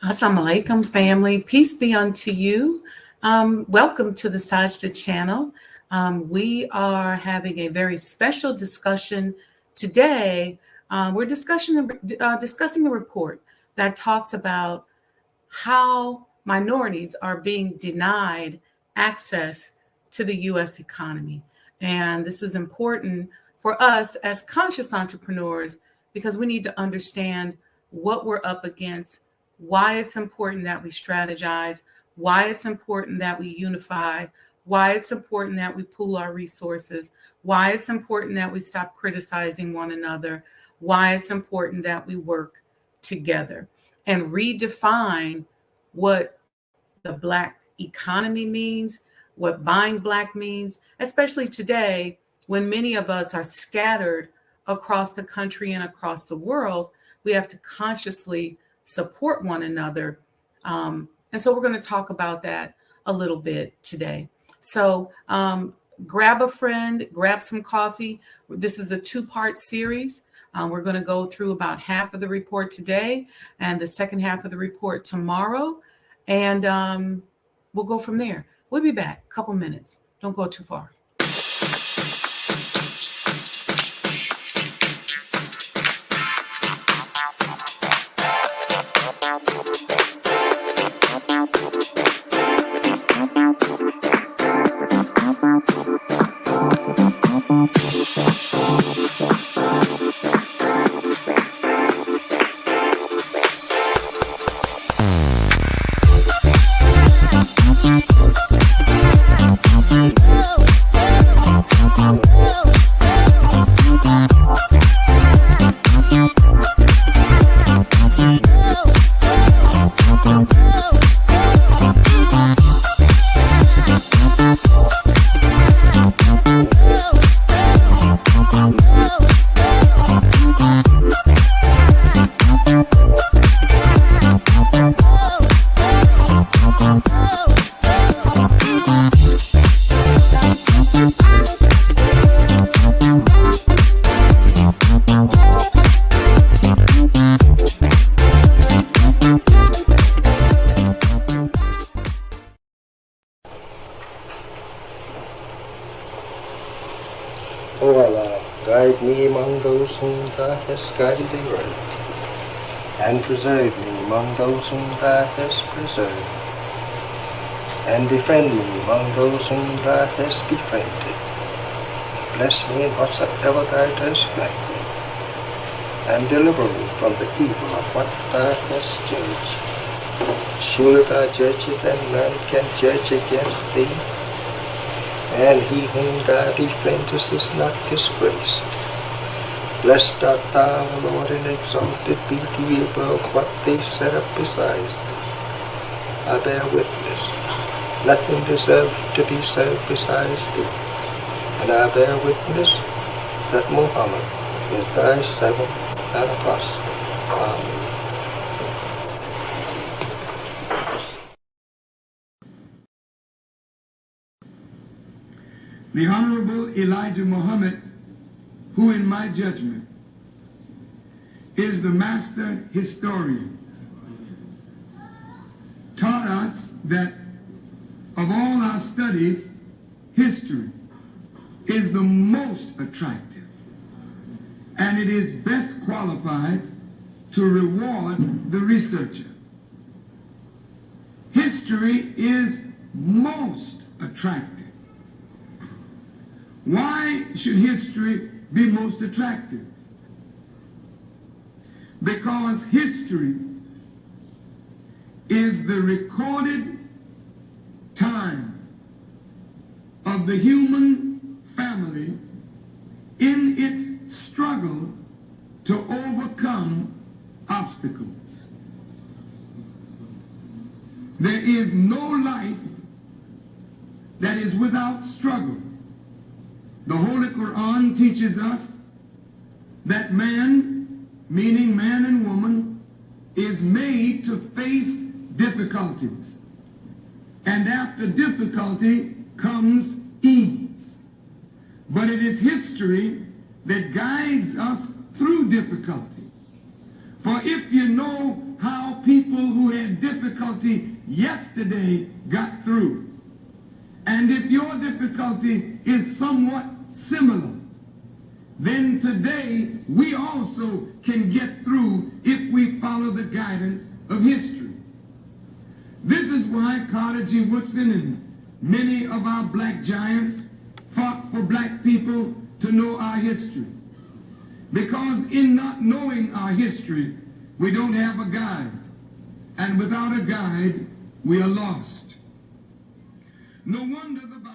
Assalamu alaikum, family. Peace be unto you. Welcome to the Sajda channel. We are having a very special discussion today. We're discussing the report that talks about how minorities are being denied access to the U.S. economy. And this is important for us as conscious entrepreneurs because we need to understand what we're up against, why it's important that we strategize, why it's important that we unify, why it's important that we pool our resources, why it's important that we stop criticizing one another, why it's important that we work together and redefine what the Black economy means, what buying Black means, especially today when many of us are scattered across the country and across the world. We have to consciously support one another. And so we're going to talk about that a little bit today. So grab a friend, grab some coffee. This is a two-part series. We're going to go through about half of the report today and the second half of the report tomorrow. And we'll go from there. We'll be back a couple minutes. Don't go too far. O Allah, guide me among those whom Thou hast guided aright, and preserve me among those whom Thou hast preserved, and befriend me among those whom Thou hast befriended. Bless me in whatsoever Thou dost grant me, and deliver me from the evil of what Thou hast judged. Surely Thou judgest, and none can judge against Thee. And he whom Thou befriendest is not disgraced. Blessed art Thou, O Lord, and exalted be Thee above what they set up besides Thee. I bear witness, nothing deserves to be served besides Thee. And I bear witness that Muhammad is Thy servant and apostle. Amen. The Honorable Elijah Muhammad, who in my judgment is the master historian, taught us that of all our studies, history is the most attractive, and it is best qualified to reward the researcher. History is most attractive. Why should history be most attractive? Because history is the recorded time of the human family in its struggle to overcome obstacles. There is no life that is without struggle. The Holy Quran teaches us that man, meaning man and woman, is made to face difficulties. And after difficulty comes ease. But it is history that guides us through difficulty. For if you know how people who had difficulty yesterday got through, and if your difficulty is somewhat similar, then today we also can get through if we follow the guidance of history. This is why Carter G. Woodson and many of our black giants fought for black people to know our history. Because in not knowing our history, we don't have a guide. And without a guide, we are lost. No wonder the Bible...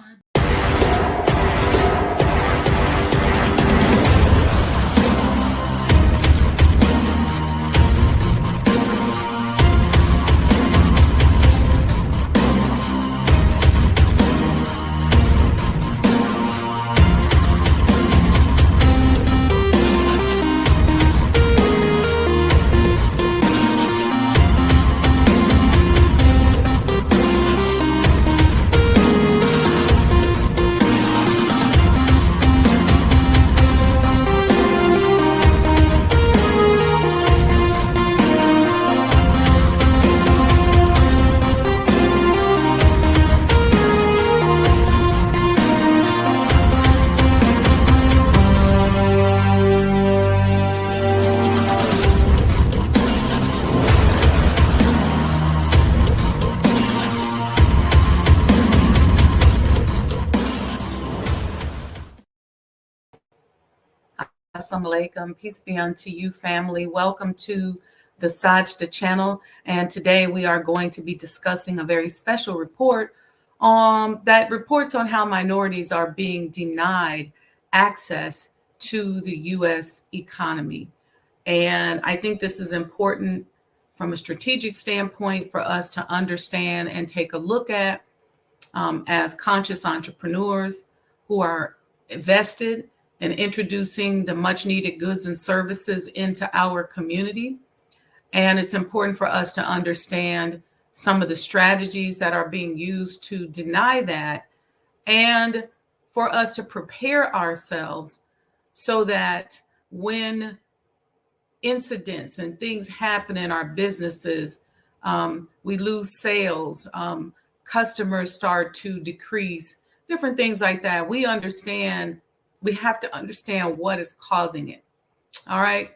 Assalamu alaikum. Peace be unto you, family. Welcome to the Sajda channel. And today we are going to be discussing a very special report that reports on how minorities are being denied access to the U.S. economy. And I think this is important from a strategic standpoint for us to understand and take a look at as conscious entrepreneurs who are vested and introducing the much needed goods and services into our community. And it's important for us to understand some of the strategies that are being used to deny that, and for us to prepare ourselves so that when incidents and things happen in our businesses, we lose sales, customers start to decrease, different things like that. We have to understand what is causing it. All right.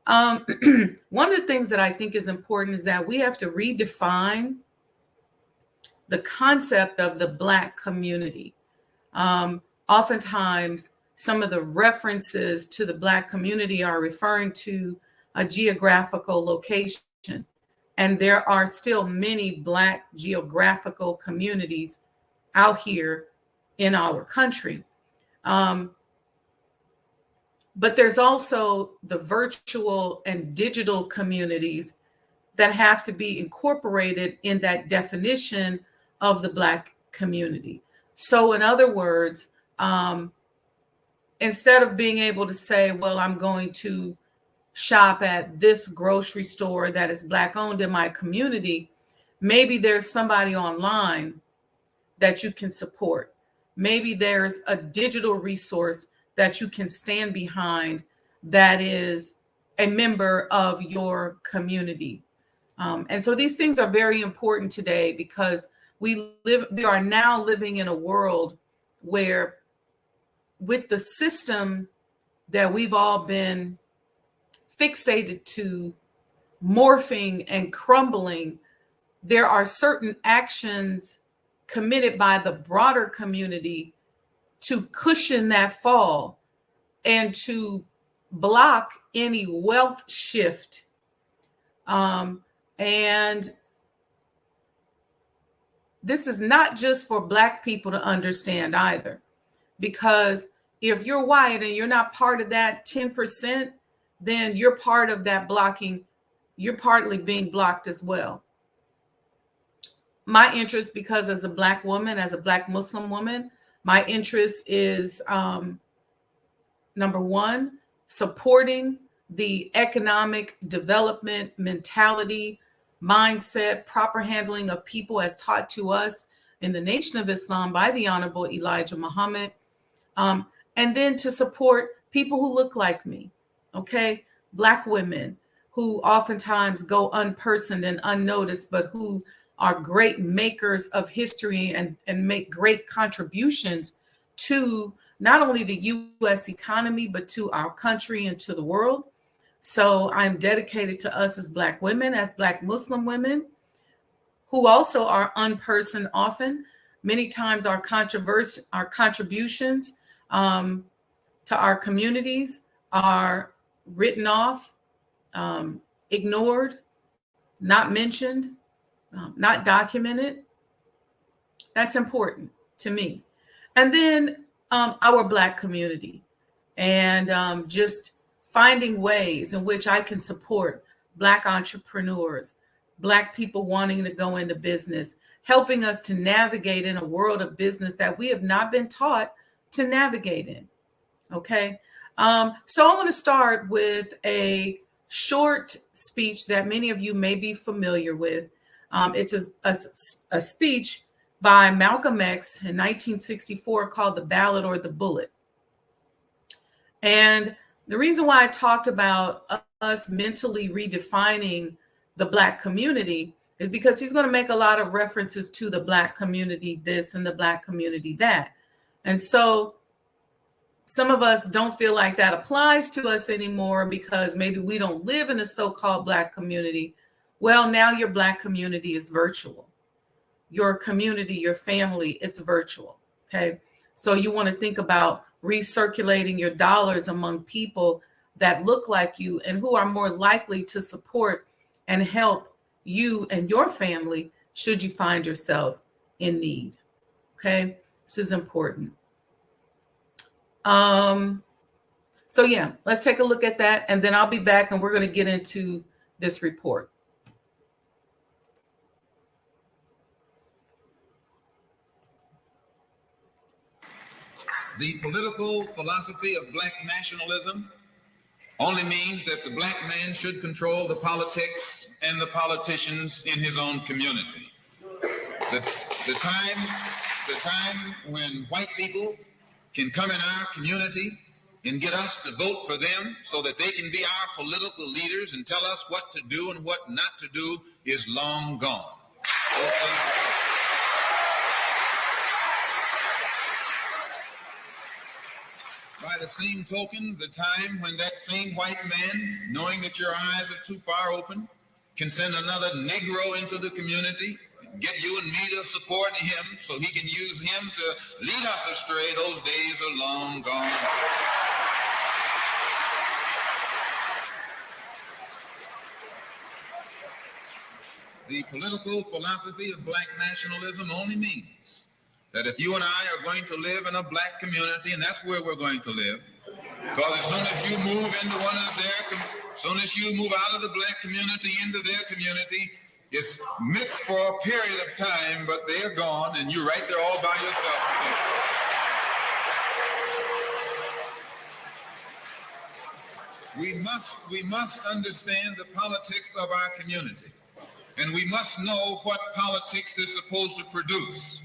One of the things that I think is important is that we have to redefine the concept of the Black community. Oftentimes, some of the references to the Black community are referring to a geographical location. And there are still many Black geographical communities out here in our country. But there's also the virtual and digital communities that have to be incorporated in that definition of the Black community. So in other words, instead of being able to say, well, I'm going to shop at this grocery store that is Black owned in my community, maybe there's somebody online that you can support. Maybe there's a digital resource that you can stand behind that is a member of your community. And so these things are very important today because we are now living in a world where, with the system that we've all been fixated to morphing and crumbling, there are certain actions committed by the broader community to cushion that fall and to block any wealth shift. And this is not just for Black people to understand either, because if you're white and you're not part of that 10%, then you're part of that blocking. You're partly being blocked as well. My interest, because as a Black woman, as a Black Muslim woman, my interest is, number one, supporting the economic development mentality, mindset, proper handling of people as taught to us in the Nation of Islam by the Honorable Elijah Muhammad, and then to support people who look like me, okay? Black women who oftentimes go unpersoned and unnoticed, but who are great makers of history and make great contributions to not only the U.S. economy, but to our country and to the world. So I'm dedicated to us as Black women, as Black Muslim women, who also are unpersoned often. Many times our contributions to our communities are written off, ignored, not mentioned, not documented. That's important to me. And then our Black community, and just finding ways in which I can support Black entrepreneurs, Black people wanting to go into business, helping us to navigate in a world of business that we have not been taught to navigate in. Okay. So I want to start with a short speech that many of you may be familiar with. It's a speech by Malcolm X in 1964 called The Ballot or the Bullet. And the reason why I talked about us mentally redefining the Black community is because he's going to make a lot of references to the Black community this and the Black community that. And so some of us don't feel like that applies to us anymore because maybe we don't live in a so-called Black community. Well, now your Black community is virtual. Your community, your family, it's virtual. Okay. So you want to think about recirculating your dollars among people that look like you and who are more likely to support and help you and your family should you find yourself in need. Okay. This is important. So yeah, let's take a look at that, and then I'll be back and we're going to get into this report. The political philosophy of Black nationalism only means that the Black man should control the politics and the politicians in his own community. The time when white people can come in our community and get us to vote for them so that they can be our political leaders and tell us what to do and what not to do is long gone. By the same token, the time when that same white man, knowing that your eyes are too far open, can send another Negro into the community, get you and me to support him so he can use him to lead us astray, those days are long gone. The political philosophy of Black nationalism only means that if you and I are going to live in a Black community, and that's where we're going to live, because as soon as you move into as soon as you move out of the Black community into their community, it's mixed for a period of time, but they're gone, and you're right there all by yourself. We must understand the politics of our community, and we must know what politics is supposed to produce.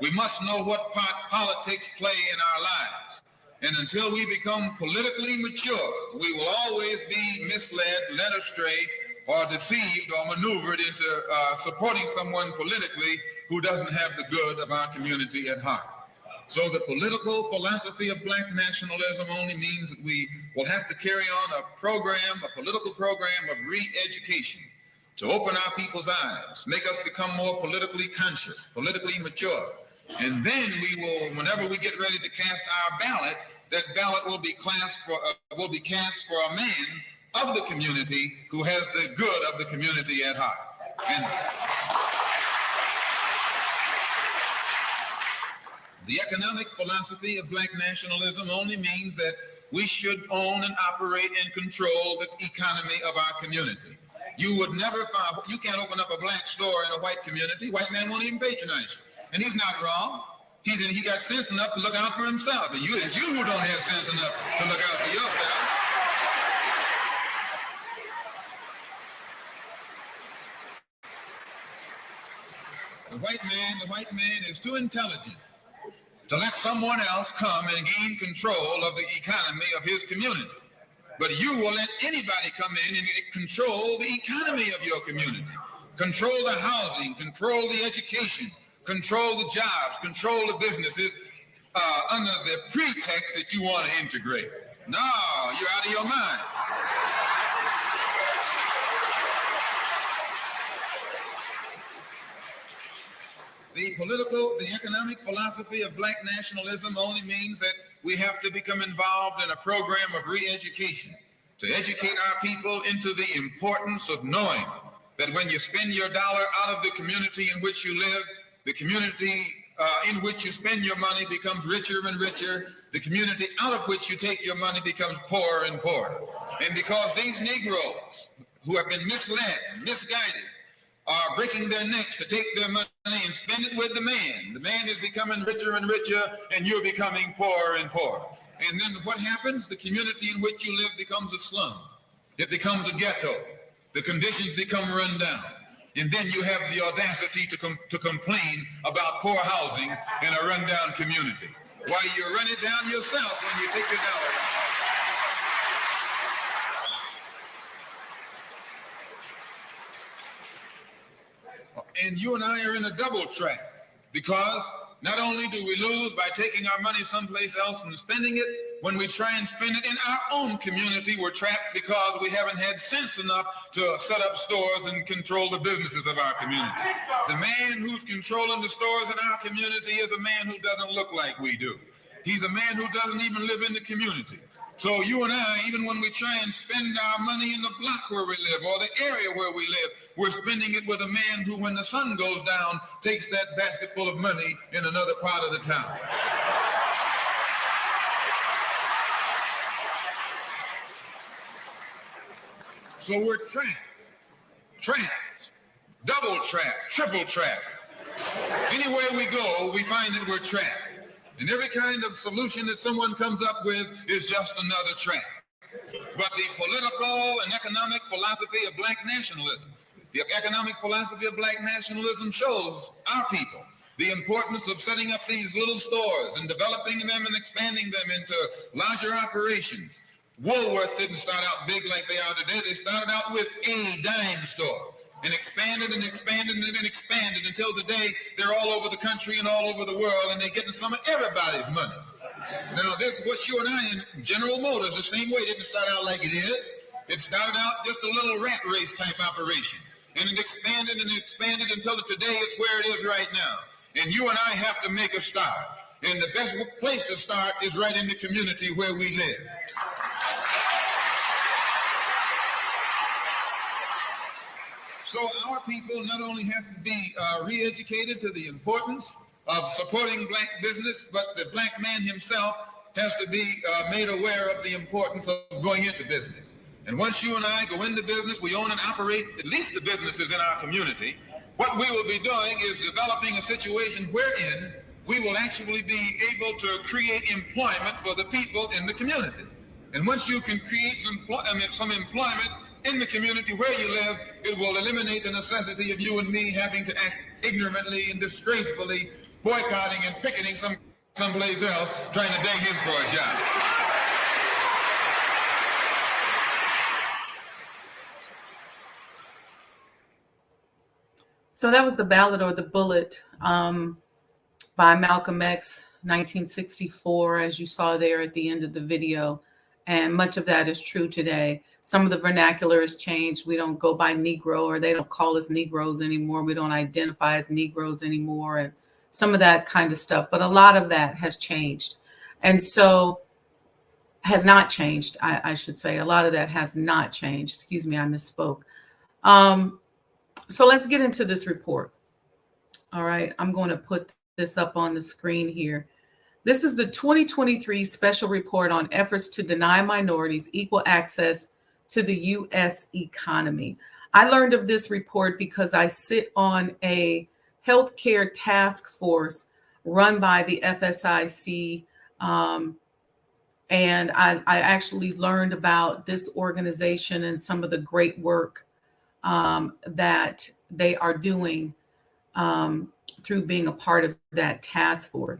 We must know what part politics play in our lives. And until we become politically mature, we will always be misled, led astray, or deceived or maneuvered into supporting someone politically who doesn't have the good of our community at heart. So the political philosophy of Black nationalism only means that we will have to carry on a political program of re-education to open our people's eyes, make us become more politically conscious, politically mature. And then we will, whenever we get ready to cast our ballot, that ballot will be cast for a man of the community who has the good of the community at heart. And the economic philosophy of Black nationalism only means that we should own and operate and control the economy of our community. You would never find, you can't open up a Black store in a white community. White man won't even patronize you. And he's not wrong. He got sense enough to look out for himself. And you who don't have sense enough to look out for yourself. The white man is too intelligent to let someone else come and gain control of the economy of his community. But you will let anybody come in and control the economy of your community, control the housing, control the education, control the jobs, control the businesses under the pretext that you want to integrate. No, you're out of your mind. The economic philosophy of black nationalism only means that we have to become involved in a program of re-education to educate our people into the importance of knowing that when you spend your dollar out of the community in which you live, the community in which you spend your money becomes richer and richer. The community out of which you take your money becomes poorer and poorer. And because these Negroes who have been misled, misguided, are breaking their necks to take their money and spend it with the man is becoming richer and richer, and you're becoming poorer and poorer. And then what happens? The community in which you live becomes a slum. It becomes a ghetto. The conditions become run down. And then you have the audacity to complain about poor housing in a rundown community. Why, you run it down yourself when you take your dollar out. And you and I are in a double trap, because not only do we lose by taking our money someplace else and spending it, when we try and spend it in our own community, we're trapped because we haven't had sense enough to set up stores and control the businesses of our community. The man who's controlling the stores in our community is a man who doesn't look like we do. He's a man who doesn't even live in the community. So you and I, even when we try and spend our money in the block where we live or the area where we live, we're spending it with a man who, when the sun goes down, takes that basket full of money in another part of the town. So we're trapped, double trapped, triple trapped. Anywhere we go, we find that we're trapped. And every kind of solution that someone comes up with is just another trap. But the political and economic philosophy of black nationalism, the economic philosophy of black nationalism shows our people the importance of setting up these little stores and developing them and expanding them into larger operations. Woolworth didn't start out big like they are today. They started out with a dime store and expanded and expanded and expanded until today they're all over the country and all over the world, and they're getting some of everybody's money. Now, this, what you and I in General Motors, the same way, didn't start out like it is. It started out just a little rat race type operation, and it expanded and expanded until today it's where it is right now. And you and I have to make a start. And the best place to start is right in the community where we live. So our people not only have to be re-educated to the importance of supporting black business, but the black man himself has to be made aware of the importance of going into business. And once you and I go into business, we own and operate at least the businesses in our community. What we will be doing is developing a situation wherein we will actually be able to create employment for the people in the community. And once you can create some employment in the community where you live, it will eliminate the necessity of you and me having to act ignorantly and disgracefully, boycotting and picketing someplace else, trying to beg him for a job. So that was The Ballad or the Bullet by Malcolm X, 1964, as you saw there at the end of the video. And much of that is true today. Some of the vernacular has changed. We don't go by Negro, or they don't call us Negroes anymore. We don't identify as Negroes anymore, and some of that kind of stuff. But a lot of that has changed. And so has not changed, I should say. A lot of that has not changed. Excuse me, I misspoke. So let's get into this report. All right, I'm going to put this up on the screen here. This is the 2023 Special Report on Efforts to Deny Minorities Equal Access to the U.S. Economy. I learned of this report because I sit on a healthcare task force run by the FSIC, and I actually learned about this organization and some of the great work that they are doing through being a part of that task force.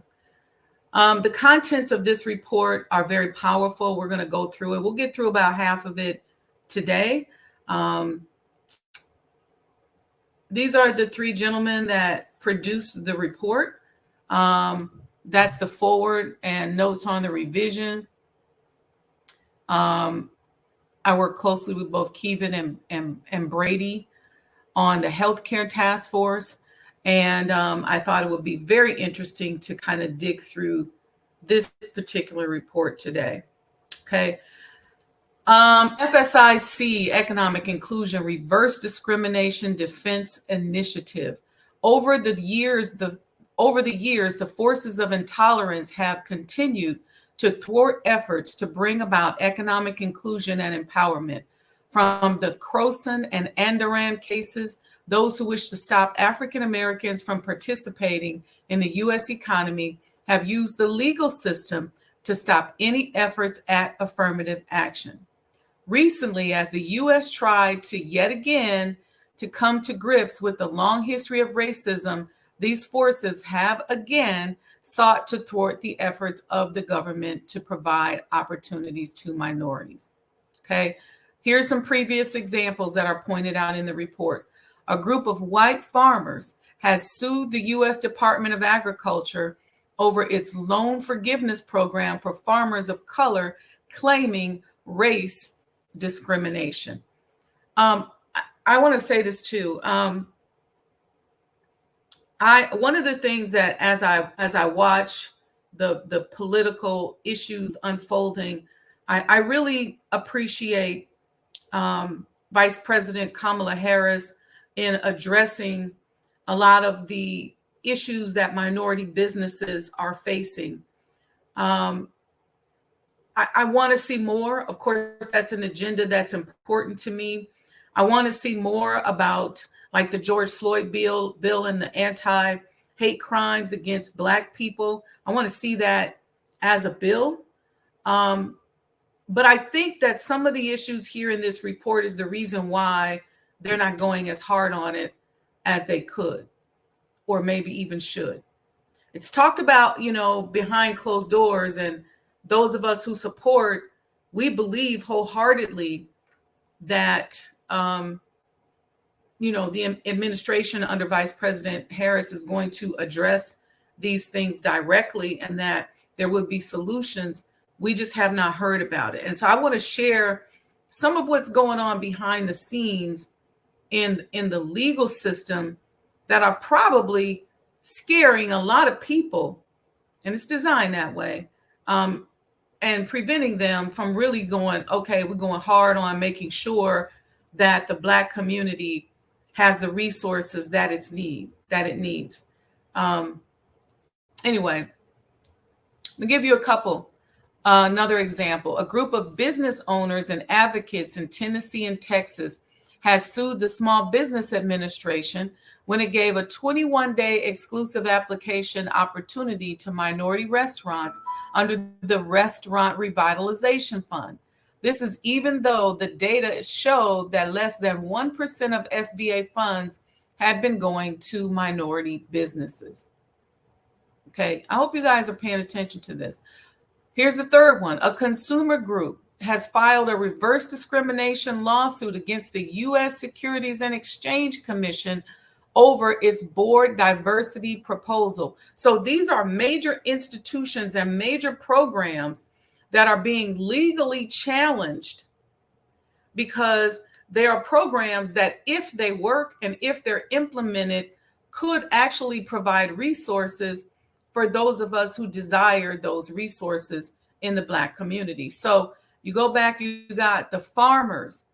The contents of this report are very powerful. We're going to go through it. We'll get through about half of it today. These are the three gentlemen that produced the report. That's the forward and notes on the revision. I work closely with both Kevin and Brady on the healthcare task force. And I thought it would be very interesting to kind of dig through this particular report today. Okay. FSIC, Economic Inclusion Reverse Discrimination Defense Initiative. Over the years, the forces of intolerance have continued to thwart efforts to bring about economic inclusion and empowerment. From the Croson and Andoran cases, those who wish to stop African Americans from participating in the U.S. economy have used the legal system to stop any efforts at affirmative action. Recently, as the U.S. tried to yet again to come to grips with the long history of racism, these forces have again sought to thwart the efforts of the government to provide opportunities to minorities. Okay, here's some previous examples that are pointed out in the report. A group of white farmers has sued the U.S. Department of Agriculture over its loan forgiveness program for farmers of color, claiming race discrimination. I want to say this too. One of the things that as I watch the political issues unfolding, I really appreciate Vice President Kamala Harris in addressing a lot of the issues that minority businesses are facing. I want to see more. Of course, that's an agenda that's important to me. I want to see more about like the George Floyd bill and the anti-hate crimes against Black people. I want to see that as a bill. But I think that some of the issues here in this report is the reason why they're not going as hard on it as they could, or maybe even should. It's talked about, behind closed doors, and those of us who support, we believe wholeheartedly that, the administration under Vice President Harris is going to address these things directly and that there will be solutions. We just have not heard about it. And so I want to share some of what's going on behind the scenes in the legal system that are probably scaring a lot of people, and it's designed that way, and preventing them from really going, okay, we're going hard on making sure that the Black community has the resources that it needs. Anyway, let me give you a couple. Another example, a group of business owners and advocates in Tennessee and Texas has sued the Small Business Administration when it gave a 21-day exclusive application opportunity to minority restaurants under the Restaurant Revitalization Fund. This is even though the data showed that less than 1% of SBA funds had been going to minority businesses. Okay, I hope you guys are paying attention to this. Here's the third one. A consumer group has filed a reverse discrimination lawsuit against the U.S. Securities and Exchange Commission over its board diversity proposal. So these are major institutions and major programs that are being legally challenged because they are programs that, if they work and if they're implemented, could actually provide resources for those of us who desire those resources in the Black community. So you go back, you got the farmers,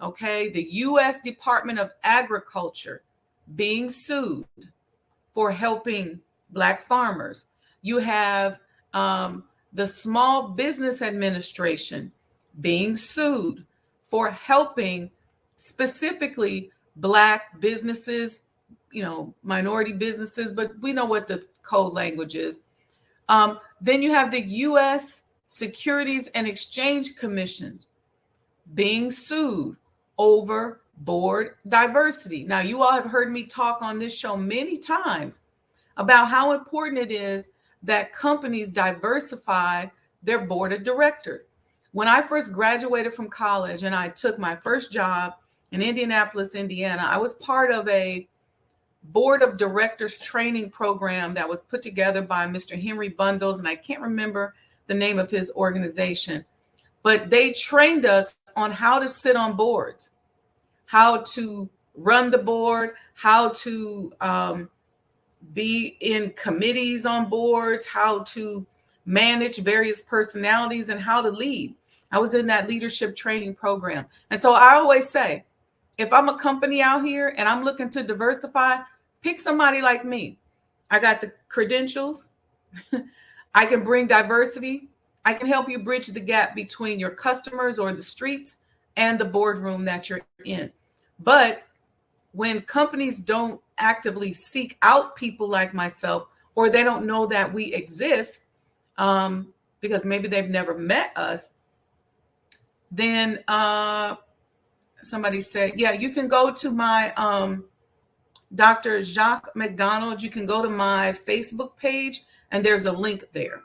okay, the U.S. Department of Agriculture being sued for helping Black farmers. You have the Small Business Administration being sued for helping specifically Black businesses, minority businesses, but we know what the code language is. Then you have the U.S. Securities and Exchange Commission being sued over board diversity. Now, you all have heard me talk on this show many times about how important it is that companies diversify their board of directors. When I first graduated from college and I took my first job in Indianapolis, Indiana, I was part of a board of directors training program that was put together by Mr. Henry Bundles, and I can't remember the name of his organization, but they trained us on how to sit on boards, how to run the board, how to be in committees on boards, how to manage various personalities, and how to lead. I was in that leadership training program. And so I always say, if I'm a company out here and I'm looking to diversify, pick somebody like me. I got the credentials. I can bring diversity. I can help you bridge the gap between your customers or the streets and the boardroom that you're in. But when companies don't actively seek out people like myself, or they don't know that we exist because maybe they've never met us, then somebody said, yeah, you can go to my Dr. Jacques McDonald. You can go to my Facebook page and there's a link there.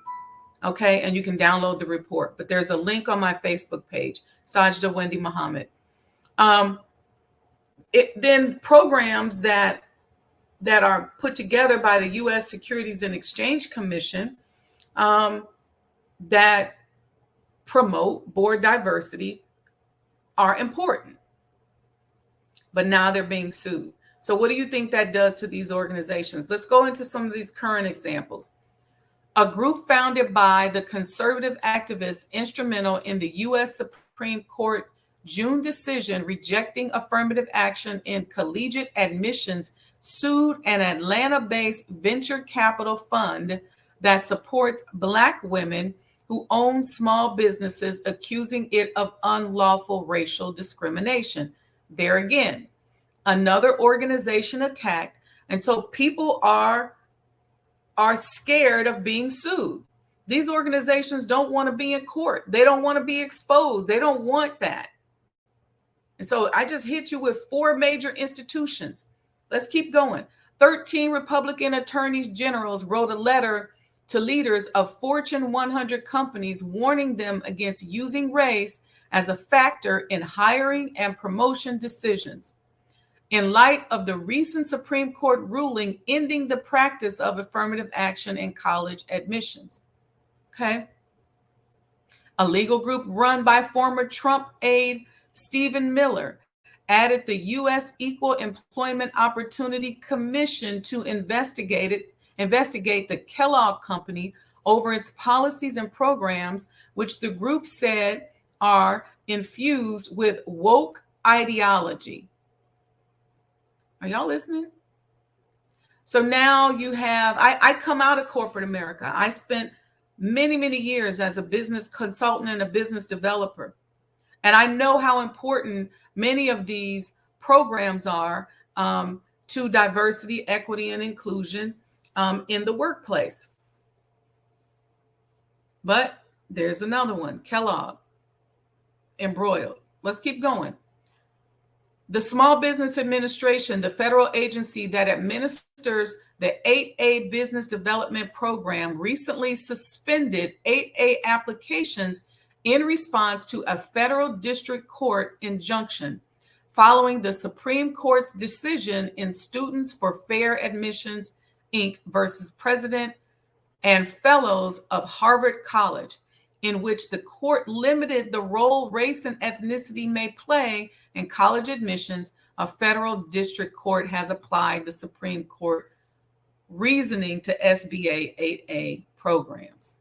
Okay. And you can download the report, but there's a link on my Facebook page, Sajda Wendy Muhammad. Then programs that are put together by the U.S. Securities and Exchange Commission that promote board diversity are important. But now they're being sued. So what do you think that does to these organizations? Let's go into some of these current examples. A group founded by the conservative activists instrumental in the U.S. Supreme Court June decision rejecting affirmative action in collegiate admissions sued an Atlanta-based venture capital fund that supports Black women who own small businesses, accusing it of unlawful racial discrimination. There again, another organization attacked. And so people are scared of being sued. These organizations don't want to be in court. They don't want to be exposed. They don't want that. And so I just hit you with 4 major institutions. Let's keep going. 13 Republican attorneys generals wrote a letter to leaders of Fortune 100 companies warning them against using race as a factor in hiring and promotion decisions in light of the recent Supreme Court ruling ending the practice of affirmative action in college admissions. Okay. A legal group run by former Trump aide Stephen Miller added the U.S. Equal Employment Opportunity Commission to investigate the Kellogg Company over its policies and programs, which the group said are infused with woke ideology. Are y'all listening? So now you have, I come out of corporate America. I spent many, many years as a business consultant and a business developer. And I know how important many of these programs are to diversity, equity, and inclusion in the workplace. But there's another one, Kellogg, embroiled. Let's keep going. The Small Business Administration, the federal agency that administers the 8A Business Development Program, recently suspended 8A applications in response to a federal district court injunction following the Supreme Court's decision in Students for Fair Admissions, Inc. versus President and Fellows of Harvard College, in which the court limited the role race and ethnicity may play in college admissions. A federal district court has applied the Supreme Court reasoning to SBA 8A programs.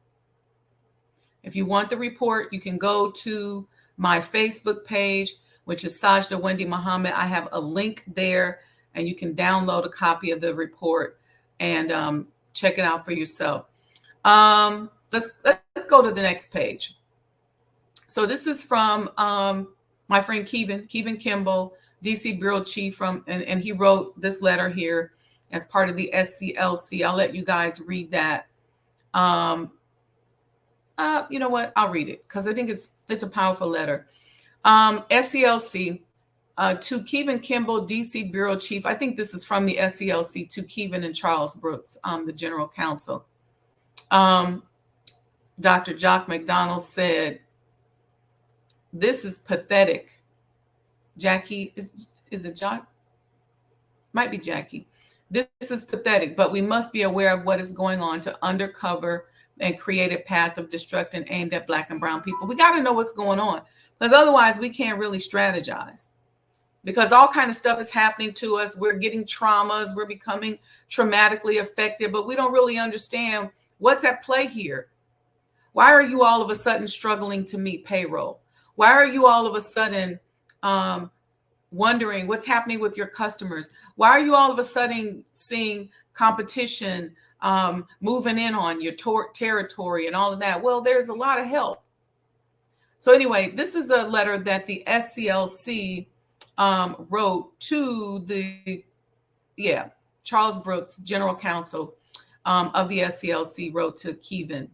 If you want the report, you can go to my Facebook page, which is Sajda Wendy Muhammad. I have a link there, and you can download a copy of the report and check it out for yourself. Let's go to the next page. So this is from my friend Kevin Kimball, DC Bureau Chief, and he wrote this letter here as part of the SCLC. I'll let you guys read that. You know what? I'll read it because I think it's a powerful letter. SCLC to Kevin Kimball, DC Bureau Chief. I think this is from the SCLC to Kevin and Charles Brooks, the General Counsel. Dr. Jock McDonald said, "This is pathetic." Jackie, is it Jock? Might be Jackie. "This is pathetic, but we must be aware of what is going on to undercover and create a path of destruction aimed at Black and brown people." We got to know what's going on, because otherwise we can't really strategize, because all kind of stuff is happening to us. We're getting traumas. We're becoming traumatically affected, but we don't really understand what's at play here. Why are you all of a sudden struggling to meet payroll? Why are you all of a sudden wondering what's happening with your customers? Why are you all of a sudden seeing competition moving in on your territory and all of that? Well, there's a lot of help. So anyway, this is a letter that the SCLC wrote to the, Charles Brooks, General Counsel of the SCLC, wrote to Kevin.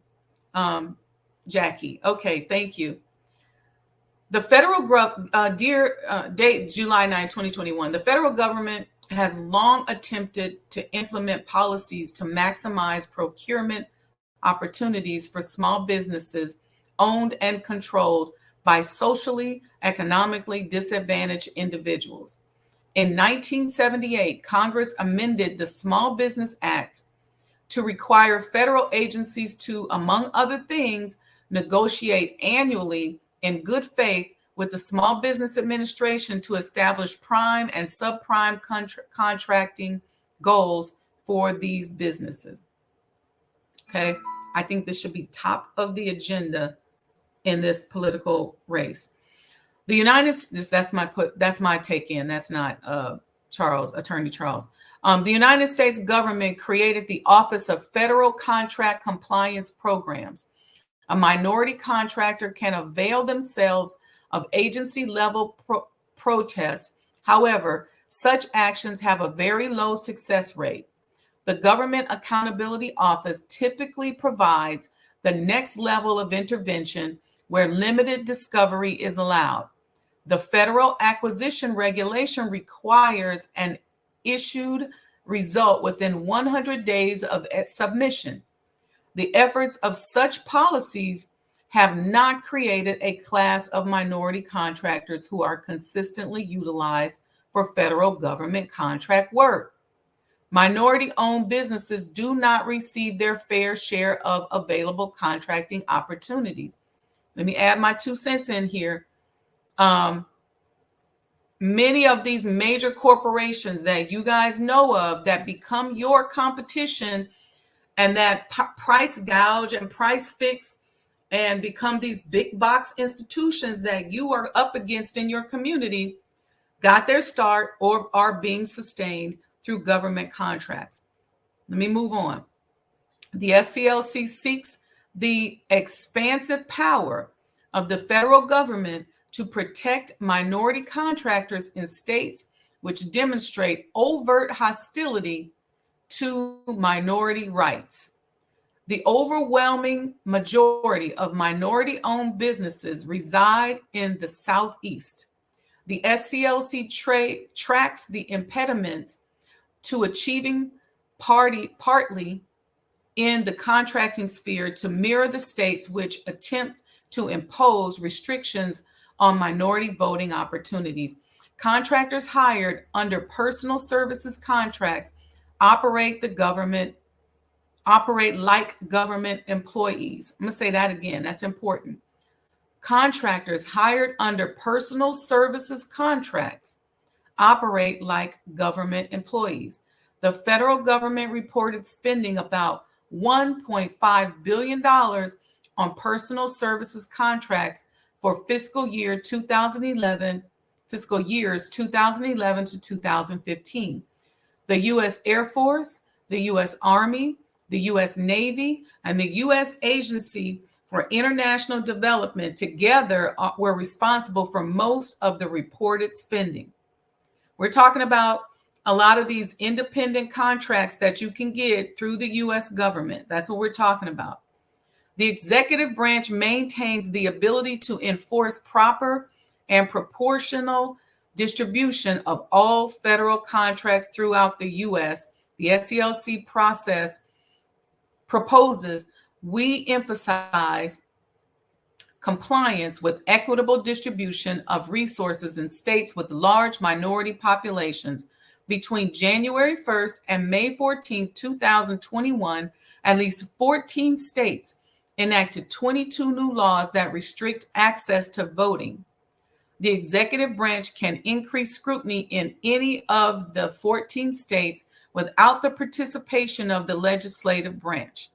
Jackie, okay, thank you. The federal date July 9, 2021. The federal government has long attempted to implement policies to maximize procurement opportunities for small businesses owned and controlled by socially, economically disadvantaged individuals. In 1978, Congress amended the Small Business Act to require federal agencies to, among other things, negotiate annually in good faith with the Small Business Administration to establish prime and subprime contracting goals for these businesses. Okay, I think this should be top of the agenda in this political race. The United States, that's my take in. That's not Attorney Charles. The United States government created the Office of Federal Contract Compliance Programs. A minority contractor can avail themselves of agency-level protests. However, such actions have a very low success rate. The Government Accountability Office typically provides the next level of intervention where limited discovery is allowed. The Federal Acquisition Regulation requires an issued result within 100 days of submission. The efforts of such policies have not created a class of minority contractors who are consistently utilized for federal government contract work. Minority-owned businesses do not receive their fair share of available contracting opportunities. Let me add my 2 cents in here. Many of these major corporations that you guys know of that become your competition and that price gouge and price fix and become these big box institutions that you are up against in your community got their start or are being sustained through government contracts. Let me move on. The SCLC seeks the expansive power of the federal government to protect minority contractors in states which demonstrate overt hostility to minority rights. The overwhelming majority of minority-owned businesses reside in the Southeast. The SCLC tracks the impediments to achieving partly in the contracting sphere to mirror the states which attempt to impose restrictions on minority voting opportunities. Contractors hired under personal services contracts operate like government employees. I'm going to say that again. That's important. Contractors hired under personal services contracts operate like government employees. The federal government reported spending about $1.5 billion on personal services contracts for fiscal years 2011 to 2015. The U.S. Air Force, the U.S. Army, the U.S. Navy, and the U.S. Agency for International Development together were responsible for most of the reported spending. We're talking about a lot of these independent contracts that you can get through the U.S. government. That's what we're talking about. The executive branch maintains the ability to enforce proper and proportional distribution of all federal contracts throughout the U.S. The SCLC process proposes we emphasize compliance with equitable distribution of resources in states with large minority populations. Between January 1st and May 14th, 2021, at least 14 states enacted 22 new laws that restrict access to voting. The executive branch can increase scrutiny in any of the 14 states without the participation of the legislative branch.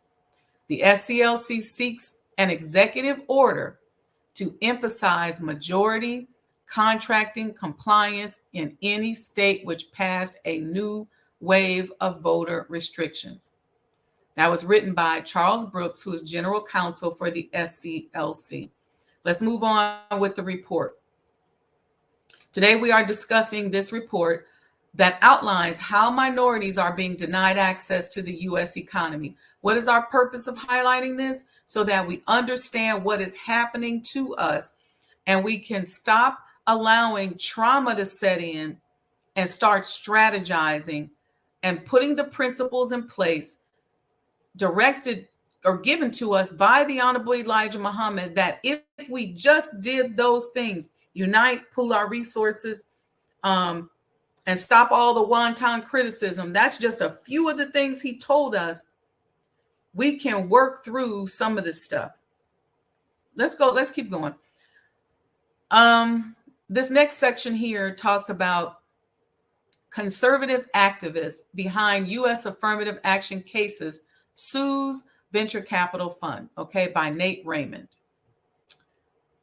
The SCLC seeks an executive order to emphasize majority contracting compliance in any state which passed a new wave of voter restrictions. That was written by Charles Brooks, who is general counsel for the SCLC. Let's move on with the report. Today, we are discussing this report that outlines how minorities are being denied access to the U.S. economy. What is our purpose of highlighting this? So that we understand what is happening to us and we can stop allowing trauma to set in and start strategizing and putting the principles in place directed or given to us by the Honorable Elijah Muhammad, that if we just did those things, unite, pool our resources, and stop all the wanton criticism, that's just a few of the things he told us, we can work through some of this stuff. Let's keep going. This next section here talks about conservative activists behind U.S. affirmative action cases sues venture capital fund, okay, by Nate Raymond.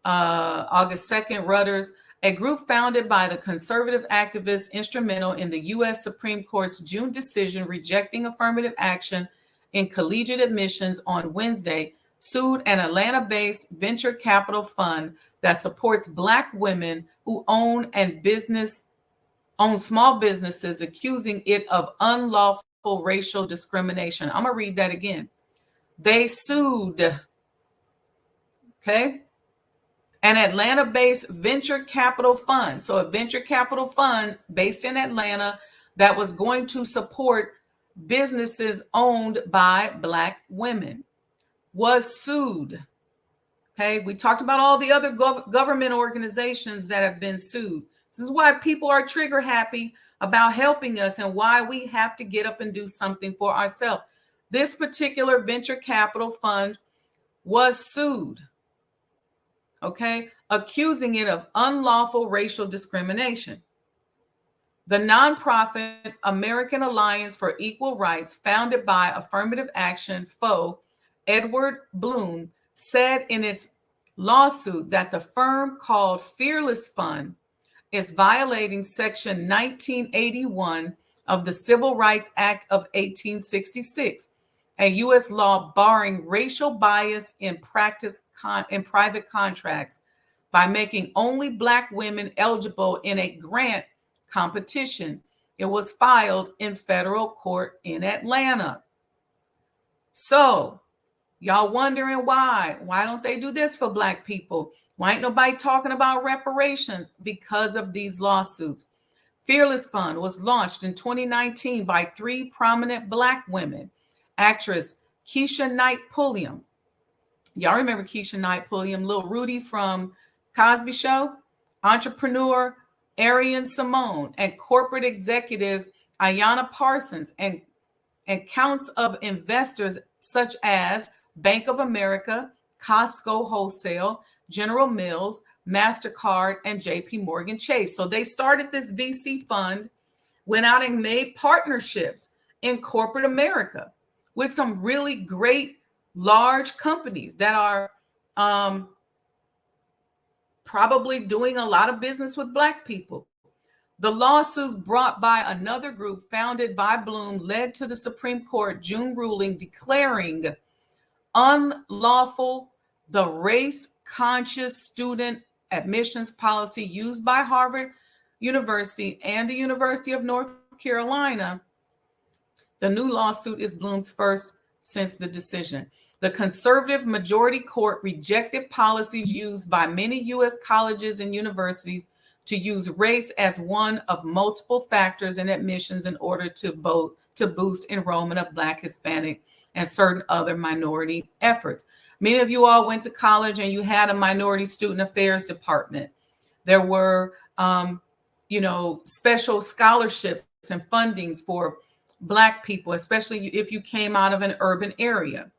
August 2nd, Reuters, a group founded by the conservative activists instrumental in the U.S. Supreme Court's June decision rejecting affirmative action in collegiate admissions on Wednesday, sued an Atlanta-based venture capital fund that supports Black women who own small businesses, accusing it of unlawful racial discrimination. I'm going to read that again. They sued, okay, an Atlanta-based venture capital fund. So a venture capital fund based in Atlanta that was going to support businesses owned by Black women was sued. Okay, we talked about all the other government organizations that have been sued. This is why people are trigger happy about helping us and why we have to get up and do something for ourselves. This particular venture capital fund was sued, okay, accusing it of unlawful racial discrimination. The nonprofit American Alliance for Equal Rights, founded by affirmative action foe Edward Bloom, said in its lawsuit that the firm called Fearless Fund is violating Section 1981 of the Civil Rights Act of 1866, a U.S. law barring racial bias in private contracts by making only Black women eligible in a grant competition. It was filed in federal court in Atlanta. So, y'all wondering why? Why don't they do this for Black people? Why ain't nobody talking about reparations? Because of these lawsuits. Fearless Fund was launched in 2019 by 3 prominent Black women. Actress Keisha Knight Pulliam. Y'all remember Keisha Knight Pulliam, Lil Rudy from Cosby Show? Entrepreneur Arian Simone and corporate executive Ayanna Parsons and counts of investors such as Bank of America, Costco Wholesale, General Mills, MasterCard, and JP Morgan Chase. So they started this VC fund, went out and made partnerships in corporate America with some really great large companies that are probably doing a lot of business with Black people. The lawsuits brought by another group founded by Bloom led to the Supreme Court June ruling declaring unlawful the race-conscious student admissions policy used by Harvard University and the University of North Carolina. The new lawsuit is Bloom's first since the decision. The conservative majority court rejected policies used by many U.S. colleges and universities to use race as one of multiple factors in admissions in order to boost enrollment of Black, Hispanic, and certain other minority efforts. Many of you all went to college and you had a minority student affairs department. There were, special scholarships and fundings for Black people, especially if you came out of an urban area.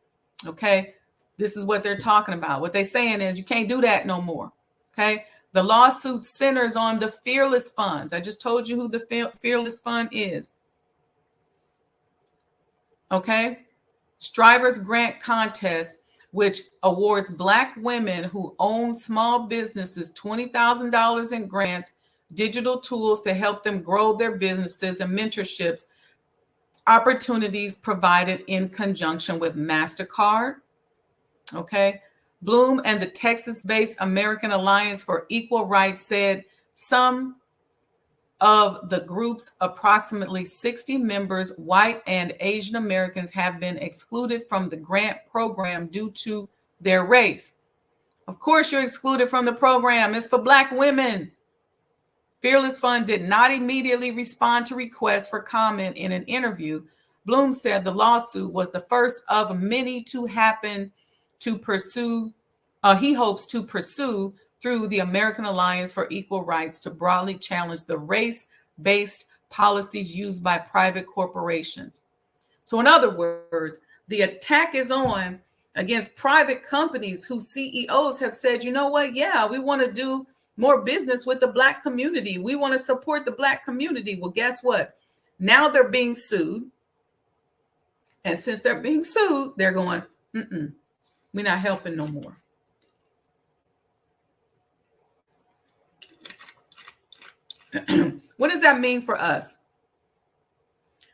Okay. This is what they're talking about. What they're saying is you can't do that no more. Okay. The lawsuit centers on the Fearless Funds. I just told you who the Fearless Fund is. Okay. Strivers Grant Contest, which awards Black women who own small businesses $20,000 in grants, digital tools to help them grow their businesses, and mentorships opportunities provided in conjunction with MasterCard. Okay. Bloom and the Texas-based American Alliance for Equal Rights said some of the group's approximately 60 members, white and Asian Americans, have been excluded from the grant program due to their race. Of course, you're excluded from the program. It's for Black women. Fearless Fund did not immediately respond to requests for comment in an interview. Bloom said the lawsuit was the first of many to happen to pursue. He hopes to pursue through the American Alliance for Equal Rights to broadly challenge the race-based policies used by private corporations. So in other words, the attack is on against private companies whose CEOs have said, you know what? Yeah, we want to do more business with the Black community. We want to support the Black community. Well, guess what? Now they're being sued. And since they're being sued, they're going, we're not helping no more. What does that mean for us?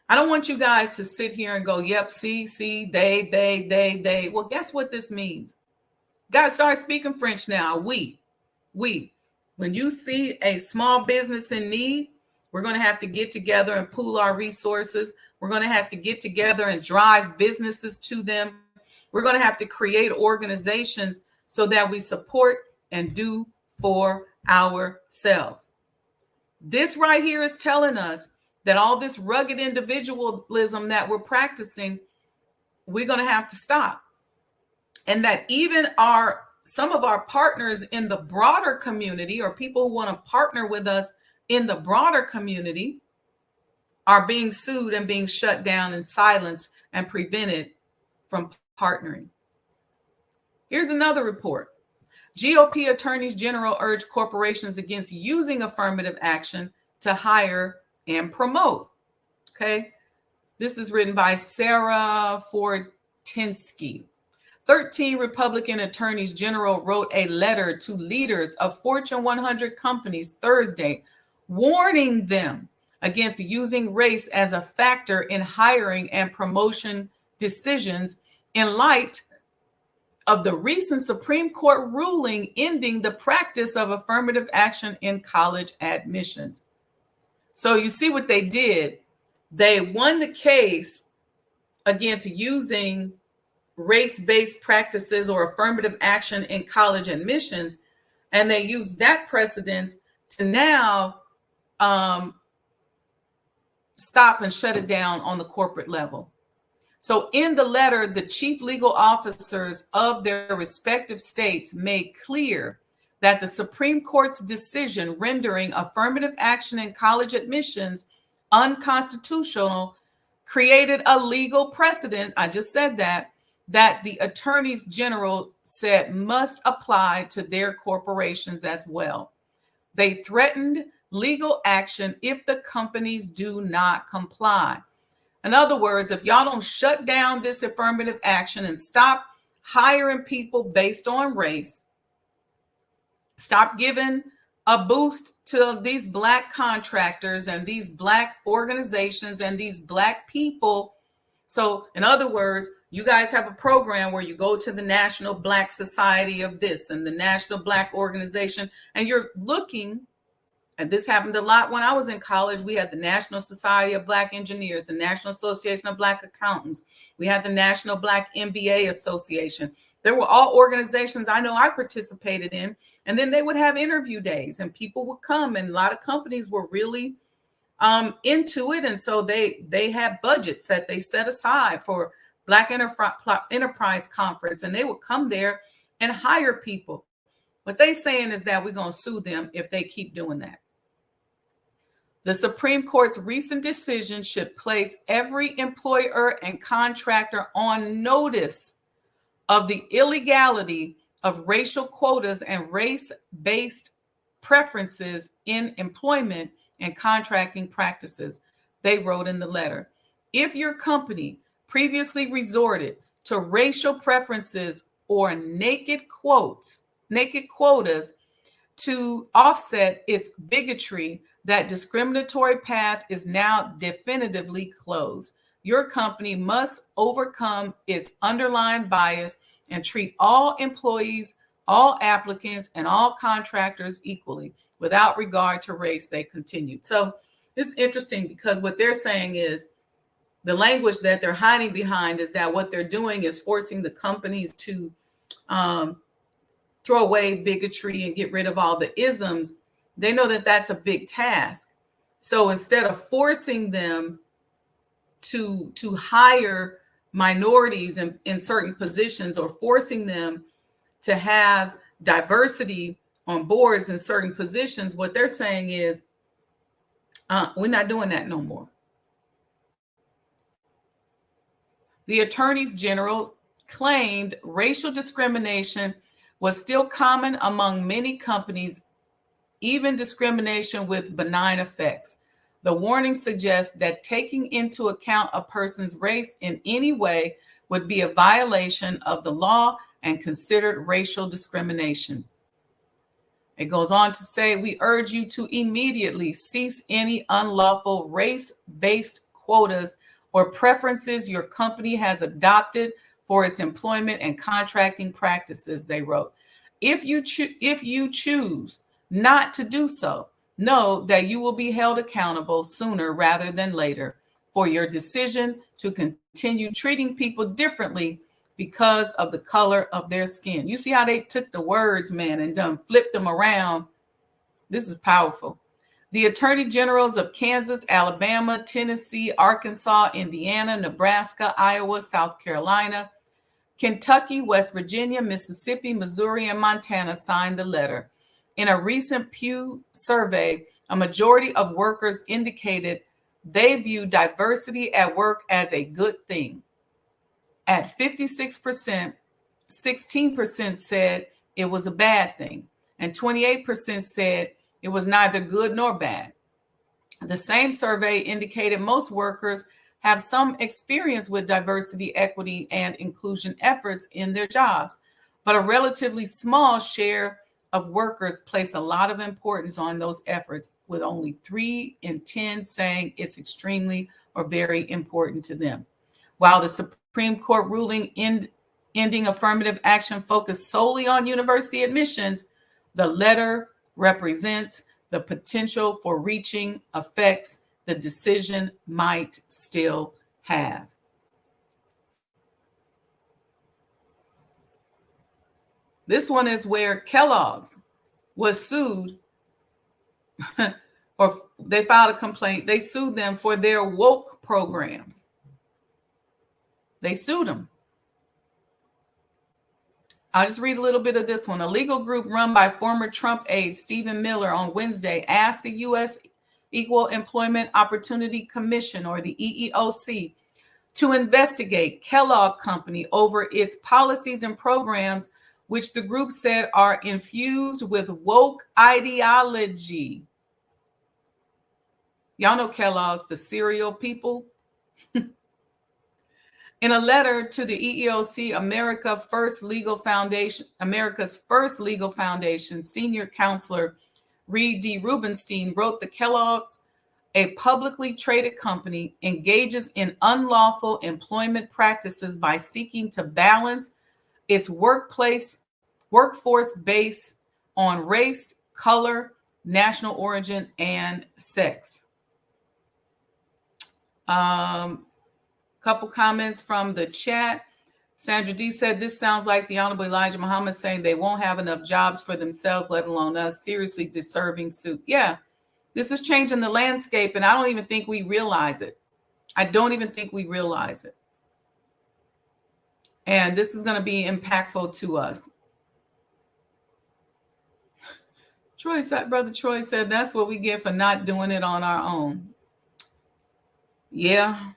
I don't want you guys to sit here and go, yep, see, they. Well, guess what this means? Guys, start speaking French now. We. When you see a small business in need, we're going to have to get together and pool our resources. We're going to have to get together and drive businesses to them. We're going to have to create organizations so that we support and do for ourselves. This right here is telling us that all this rugged individualism that we're practicing, we're going to have to stop. And that even some of our partners in the broader community, or people who want to partner with us in the broader community, are being sued and being shut down and silenced and prevented from partnering. Here's another report. GOP attorneys general urge corporations against using affirmative action to hire and promote. Okay. This is written by Sarah Fortinsky. 13 Republican attorneys general wrote a letter to leaders of Fortune 100 companies Thursday, warning them against using race as a factor in hiring and promotion decisions in light of the recent Supreme Court ruling ending the practice of affirmative action in college admissions. So you see what they did. They won the case against using race-based practices or affirmative action in college admissions, and they used that precedence to now stop and shut it down on the corporate level. So in the letter, the chief legal officers of their respective states made clear that the Supreme Court's decision rendering affirmative action in college admissions unconstitutional created a legal precedent, I just said that the attorneys general said must apply to their corporations as well. They threatened legal action if the companies do not comply. In other words, if y'all don't shut down this affirmative action and stop hiring people based on race, stop giving a boost to these Black contractors and these Black organizations and these Black people. So in other words, you guys have a program where you go to the National Black Society of this and the National Black Organization, and you're looking, and this happened a lot when I was in college. We had the National Society of Black Engineers, the National Association of Black Accountants. We had the National Black MBA Association. There were all organizations I know I participated in. And then they would have interview days and people would come, and a lot of companies were really into it. And so they had budgets that they set aside for Black Enterprise Conference, and they would come there and hire people. What they saying is that we're going to sue them if they keep doing that. The Supreme Court's recent decision should place every employer and contractor on notice of the illegality of racial quotas and race-based preferences in employment and contracting practices, they wrote in the letter. If your company previously resorted to racial preferences or naked quotas to offset its bigotry, that discriminatory path is now definitively closed. Your company must overcome its underlying bias and treat all employees, all applicants, and all contractors equally without regard to race, they continued. So it's interesting because what they're saying is the language that they're hiding behind is that what they're doing is forcing the companies to throw away bigotry and get rid of all the isms. They know that that's a big task. So instead of forcing them to hire minorities in certain positions or forcing them to have diversity on boards in certain positions, what they're saying is, we're not doing that no more. The attorneys general claimed racial discrimination was still common among many companies, even discrimination with benign effects. The warning suggests that taking into account a person's race in any way would be a violation of the law and considered racial discrimination. It goes on to say, we urge you to immediately cease any unlawful race-based quotas or preferences your company has adopted for its employment and contracting practices, they wrote. If you choose not to do so, know that you will be held accountable sooner rather than later for your decision to continue treating people differently because of the color of their skin. You see how they took the words, man, and done flipped them around. This is powerful. The attorney generals of Kansas, Alabama, Tennessee, Arkansas, Indiana, Nebraska, Iowa, South Carolina, Kentucky, West Virginia, Mississippi, Missouri, and Montana signed the letter. In a recent Pew survey, a majority of workers indicated they view diversity at work as a good thing. At 56%, 16% said it was a bad thing, and 28% said it was neither good nor bad. The same survey indicated most workers have some experience with diversity, equity, and inclusion efforts in their jobs, but a relatively small share of workers place a lot of importance on those efforts, with only 3 in 10 saying it's extremely or very important to them. While the Supreme Court ruling ending affirmative action focused solely on university admissions, the letter represents the potential for reaching effects the decision might still have. This one is where Kellogg's was sued, or they filed a complaint. They sued them for their woke programs. They sued them. I'll just read a little bit of this one. A legal group run by former Trump aide Stephen Miller on Wednesday asked the U.S. Equal Employment Opportunity Commission, or the EEOC, to investigate Kellogg Company over its policies and programs, which the group said are infused with woke ideology. Y'all know Kellogg's, the cereal people. In a letter to the EEOC, America's first legal foundation, senior counselor Reed D. Rubenstein wrote, the Kellogg's, a publicly traded company, engages in unlawful employment practices by seeking to balance its workforce based on race, color, national origin, and sex. Couple comments from the chat. Sandra D said, this sounds like the Honorable Elijah Muhammad saying they won't have enough jobs for themselves, let alone us. Seriously deserving suit. Yeah, this is changing the landscape, and I don't even think we realize it. I don't even think we realize it. And this is going to be impactful to us. Brother Troy said, that's what we get for not doing it on our own. Yeah.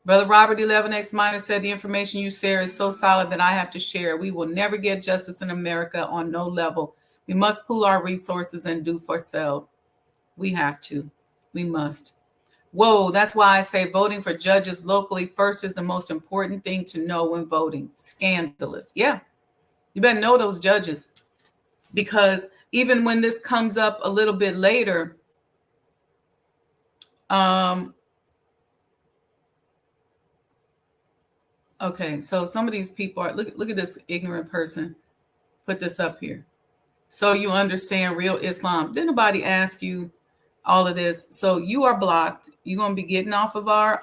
Brother Robert 11X Minor said, the information you share is so solid that I have to share. We will never get justice in America on no level. We must pool our resources and do for self. We have to. We must. Whoa, that's why I say voting for judges locally first is the most important thing to know when voting. Scandalous. Yeah. You better know those judges, because even when this comes up a little bit later, okay, so some of these people are, look at this ignorant person put this up here. So you understand real Islam. Did nobody ask you all of this? So you are blocked. You're going to be getting off of our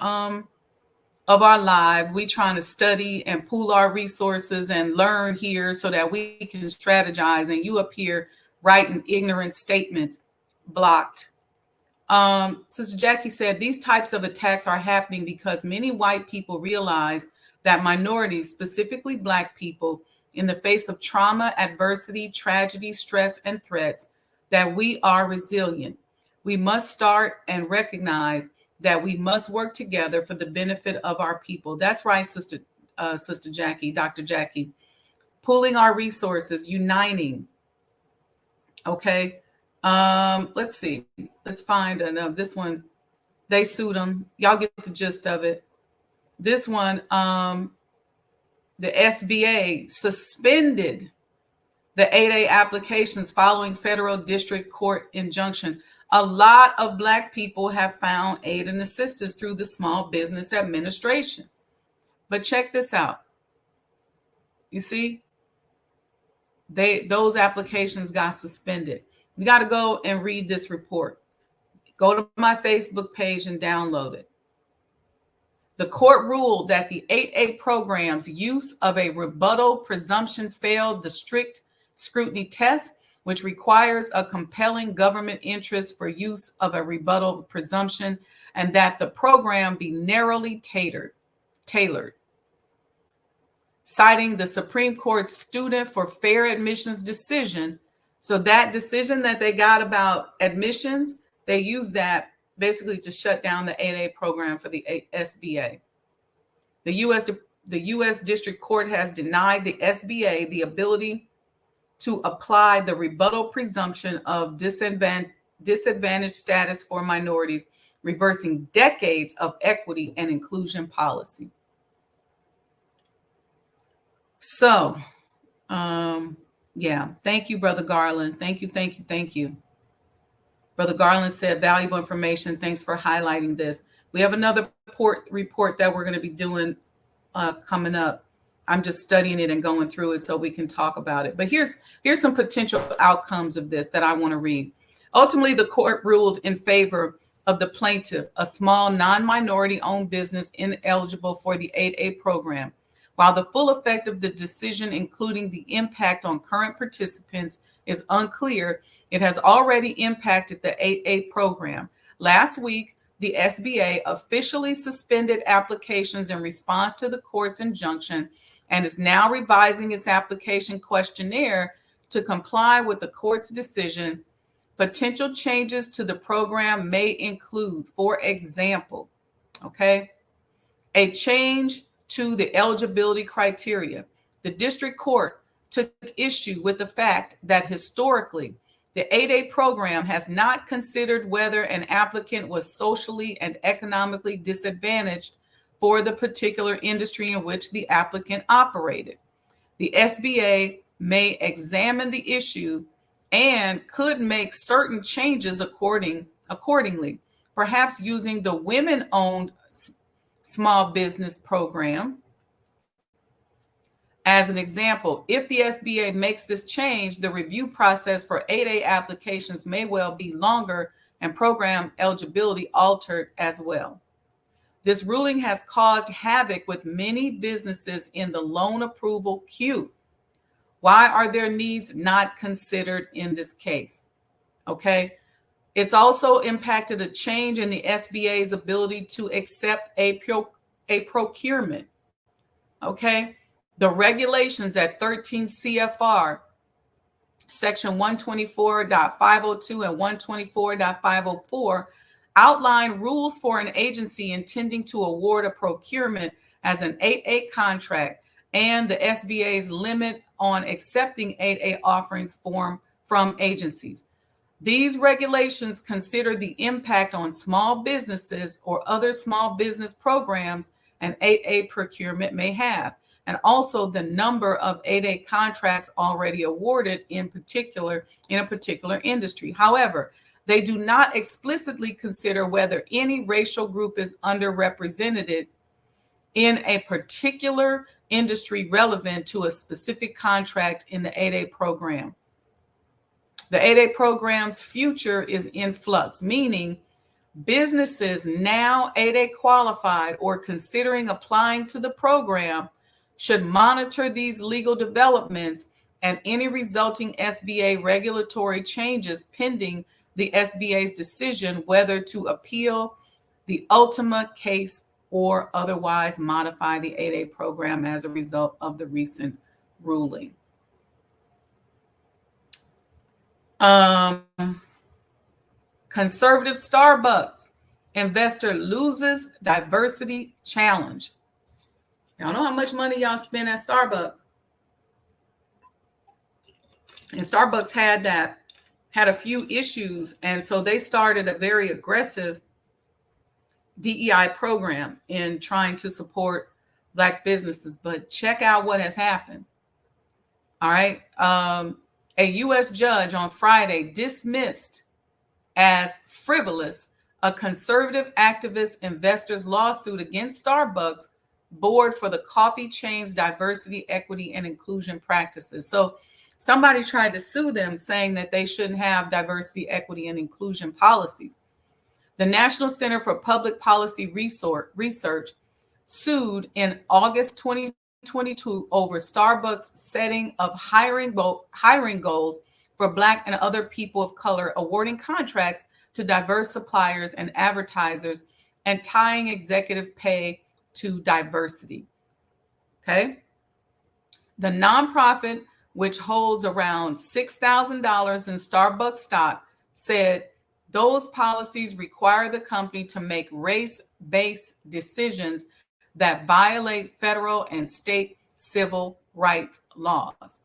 live. We trying to study and pool our resources and learn here so that we can strategize, and you up here writing ignorant statements. Blocked. Sister Jackie said, these types of attacks are happening because many white people realize that minorities, specifically Black people, in the face of trauma, adversity, tragedy, stress, and threats, that we are resilient. We must start and recognize that we must work together for the benefit of our people. That's right, Sister Jackie, Dr. Jackie. Pooling our resources, uniting. Okay. Let's see. Let's find this one. They sued them. Y'all get the gist of it. This one, the SBA suspended the 8A applications following federal district court injunction. A lot of Black people have found aid and assistance through the Small Business Administration. But check this out. You see, those applications got suspended. You got to go and read this report. Go to my Facebook page and download it. The court ruled that the 8A program's use of a rebuttal presumption failed the strict scrutiny test, which requires a compelling government interest for use of a rebuttal presumption, and that the program be narrowly tailored. Citing the Supreme Court's Student for Fair Admissions decision, so that decision that they got about admissions, they use that basically to shut down the 8A program for the SBA. The U.S. District Court has denied the SBA the ability to apply the rebuttal presumption of disadvantaged status for minorities, reversing decades of equity and inclusion policy. So, yeah, thank you, Brother Garland. Thank you. Brother Garland said, valuable information. Thanks for highlighting this. We have another report that we're going to be doing coming up. I'm just studying it and going through it so we can talk about it. But here's some potential outcomes of this that I want to read. Ultimately, the court ruled in favor of the plaintiff, a small non-minority owned business ineligible for the 8A program. While the full effect of the decision, including the impact on current participants, is unclear, it has already impacted the 8A program. Last week, the SBA officially suspended applications in response to the court's injunction and is now revising its application questionnaire to comply with the court's decision. Potential changes to the program may include, for example, a change to the eligibility criteria. The district court took issue with the fact that historically, the 8A program has not considered whether an applicant was socially and economically disadvantaged for the particular industry in which the applicant operated. The SBA may examine the issue and could make certain changes accordingly, perhaps using the women-owned small business program. As an example, if the SBA makes this change, the review process for 8A applications may well be longer and program eligibility altered as well. This ruling has caused havoc with many businesses in the loan approval queue. Why are their needs not considered in this case? It's also impacted a change in the SBA's ability to accept a procurement. The regulations at 13 CFR Section 124.502 and 124.504 outline rules for an agency intending to award a procurement as an 8A contract and the SBA's limit on accepting 8A offerings from agencies. These regulations consider the impact on small businesses or other small business programs an 8A procurement may have, and also the number of 8A contracts already awarded in a particular industry. However, they do not explicitly consider whether any racial group is underrepresented in a particular industry relevant to a specific contract in the 8A program. The 8A program's future is in flux, meaning businesses now 8A qualified or considering applying to the program should monitor these legal developments and any resulting SBA regulatory changes pending the SBA's decision whether to appeal the ultimate case or otherwise modify the 8A program as a result of the recent ruling. Conservative Starbucks investor loses diversity challenge. Y'all know how much money y'all spend at Starbucks. And Starbucks had a few issues. And so they started a very aggressive DEI program in trying to support Black businesses. But check out what has happened. All right. A U.S. judge on Friday dismissed as frivolous a conservative activist investor's lawsuit against Starbucks board for the coffee chain's diversity, equity, and inclusion practices. So somebody tried to sue them saying that they shouldn't have diversity, equity, and inclusion policies. The National Center for Public Policy Research sued in August 2022 over Starbucks' setting of hiring goals for Black and other people of color, awarding contracts to diverse suppliers and advertisers, and tying executive pay to diversity. Okay. The nonprofit, which holds around $6,000 in Starbucks stock, said those policies require the company to make race-based decisions that violate federal and state civil rights laws.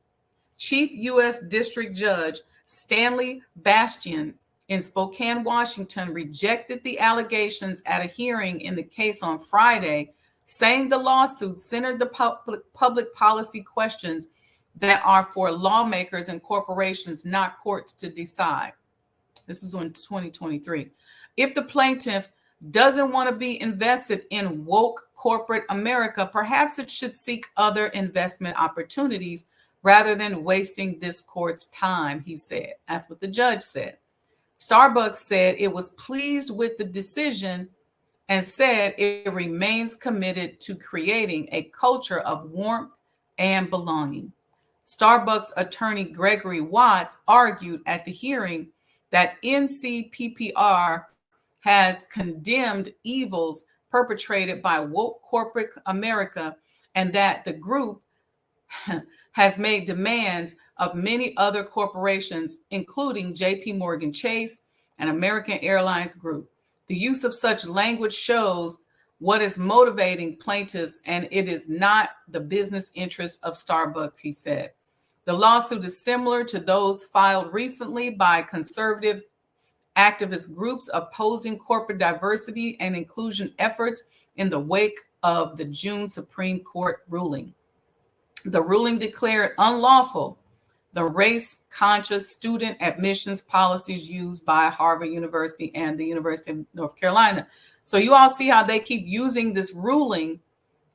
Chief U.S. District Judge Stanley Bastian in Spokane, Washington, rejected the allegations at a hearing in the case on Friday, saying the lawsuit centered the public policy questions that are for lawmakers and corporations, not courts, to decide. This is in 2023. If the plaintiff doesn't want to be invested in woke corporate America, perhaps it should seek other investment opportunities rather than wasting this court's time, he said. That's what the judge said. Starbucks said it was pleased with the decision and said it remains committed to creating a culture of warmth and belonging. Starbucks attorney Gregory Watts argued at the hearing that NCPPR has condemned evils perpetrated by woke corporate America and that the group has made demands of many other corporations, including JP Morgan Chase and American Airlines Group. The use of such language shows what is motivating plaintiffs, and it is not the business interests of Starbucks, he said. The lawsuit is similar to those filed recently by conservative activist groups opposing corporate diversity and inclusion efforts in the wake of the June Supreme Court ruling. The ruling declared unlawful the race-conscious student admissions policies used by Harvard University and the University of North Carolina. So you all see how they keep using this ruling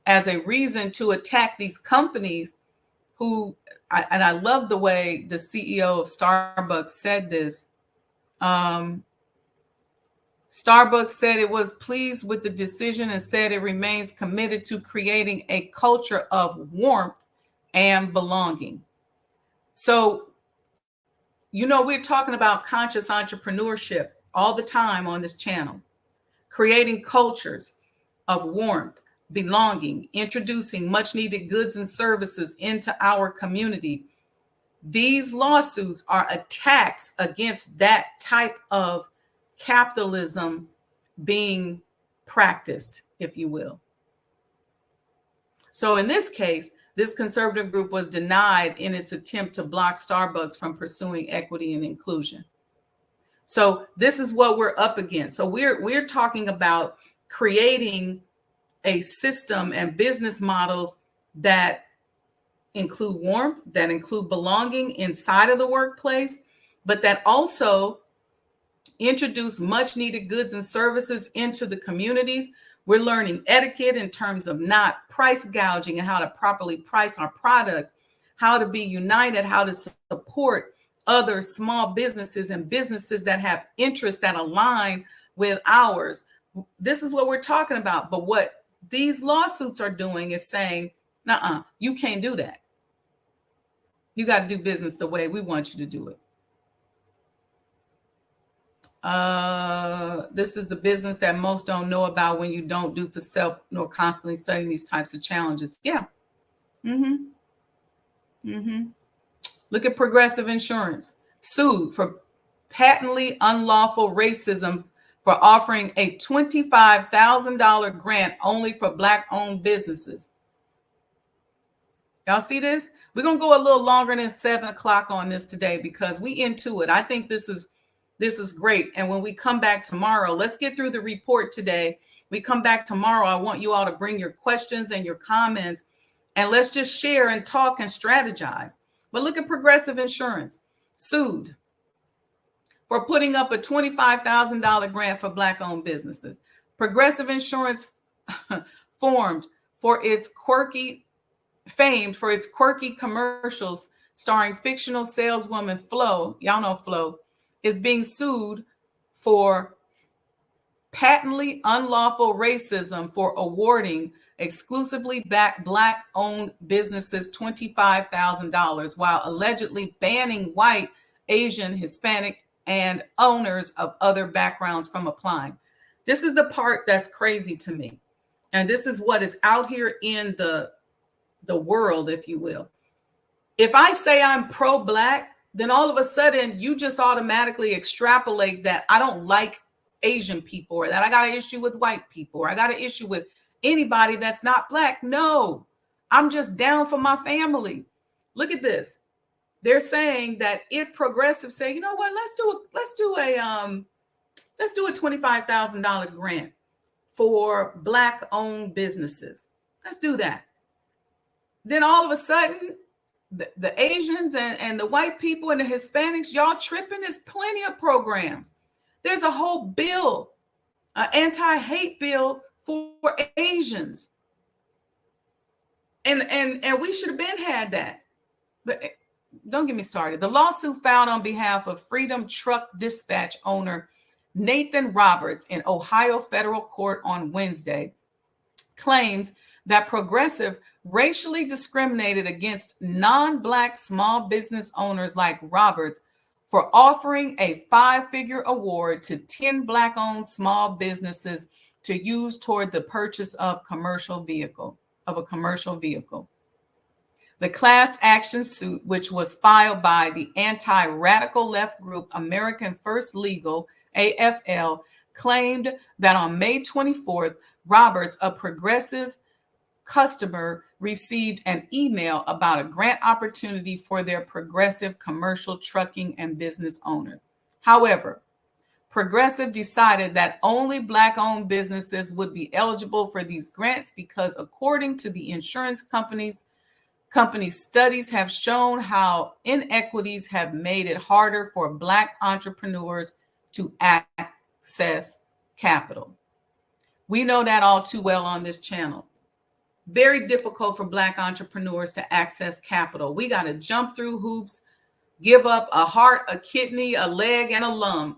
as a reason to attack these companies who, and I love the way the CEO of Starbucks said this. Starbucks said it was pleased with the decision and said it remains committed to creating a culture of warmth and belonging. So, you know, we're talking about conscious entrepreneurship all the time on this channel, creating cultures of warmth, belonging, introducing much needed goods and services into our community. These lawsuits are attacks against that type of capitalism being practiced, if you will. So in this case, this conservative group was denied in its attempt to block Starbucks from pursuing equity and inclusion. So this is what we're up against. So we're talking about creating a system and business models that include warmth, that include belonging inside of the workplace, but that also introduce much needed goods and services into the communities. We're learning etiquette in terms of not price gouging and how to properly price our products, how to be united, how to support other small businesses and businesses that have interests that align with ours. This is what we're talking about. But what these lawsuits are doing is saying, nuh-uh, you can't do that. You got to do business the way we want you to do it. This is the business that most don't know about when you don't do for self nor constantly studying these types of challenges. Yeah. Look at Progressive Insurance, sued for patently unlawful racism for offering a $25,000 grant only for Black-owned businesses. Y'all see this? We're going to go a little longer than 7 o'clock on this today because we into it. I think this is great. And when we come back tomorrow, let's get through the report today. We come back tomorrow. I want you all to bring your questions and your comments, and let's just share and talk and strategize. But look at Progressive Insurance, sued for putting up a $25,000 grant for Black-owned businesses. Progressive Insurance famed for its quirky commercials starring fictional saleswoman Flo, y'all know Flo, is being sued for patently unlawful racism for awarding exclusively Black-owned businesses $25,000 while allegedly banning white, Asian, Hispanic, and owners of other backgrounds from applying. This is the part that's crazy to me. And this is what is out here in the world, if you will. If I say I'm pro-Black, then all of a sudden you just automatically extrapolate that I don't like Asian people, or that I got an issue with white people, or I got an issue with anybody that's not Black. No, I'm just down for my family. Look at this. They're saying that if progressives say, you know what, let's do a $25,000 grant for Black-owned businesses. Let's do that. Then all of a sudden, the Asians and the white people and the Hispanics, y'all tripping. There's plenty of programs. There's a whole bill, an anti-hate bill for Asians. And we should have been had that. But don't get me started. The lawsuit filed on behalf of Freedom Truck Dispatch owner Nathan Roberts in Ohio federal court on Wednesday claims that Progressive racially discriminated against non-Black small business owners like Roberts for offering a 5-figure award to 10 Black-owned small businesses to use toward the purchase of a commercial vehicle. The class action suit, which was filed by the anti-radical left group American First Legal, AFL, claimed that on May 24th, Roberts, a Progressive customer, received an email about a grant opportunity for their Progressive commercial trucking and business owners. However, Progressive decided that only Black-owned businesses would be eligible for these grants because, according to the insurance company studies have shown how inequities have made it harder for Black entrepreneurs to access capital. We know that all too well on this channel. Very difficult for Black entrepreneurs to access capital. We got to jump through hoops, give up a heart, a kidney, a leg, and a lung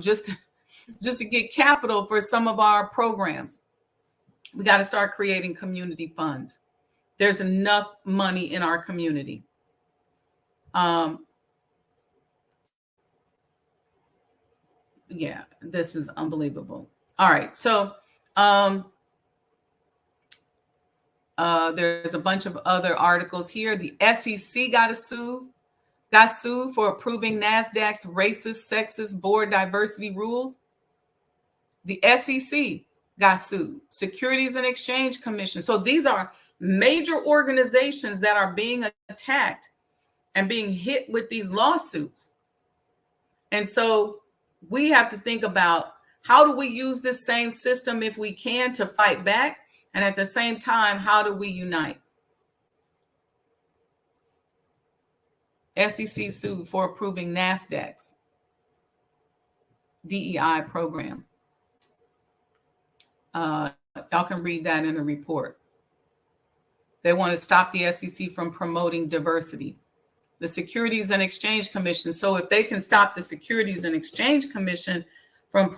just to get capital for some of our programs. We got to start creating community funds. There's enough money in our community. Yeah, this is unbelievable. All right, so There's a bunch of other articles here. The SEC got sued for approving NASDAQ's racist, sexist board diversity rules. The SEC got sued. Securities and Exchange Commission. So these are major organizations that are being attacked and being hit with these lawsuits. And so we have to think about, how do we use this same system, if we can, to fight back? And at the same time, how do we unite? SEC sued for approving NASDAQ's DEI program. Y'all can read that in the report. They want to stop the SEC from promoting diversity. The Securities and Exchange Commission. So if they can stop the Securities and Exchange Commission from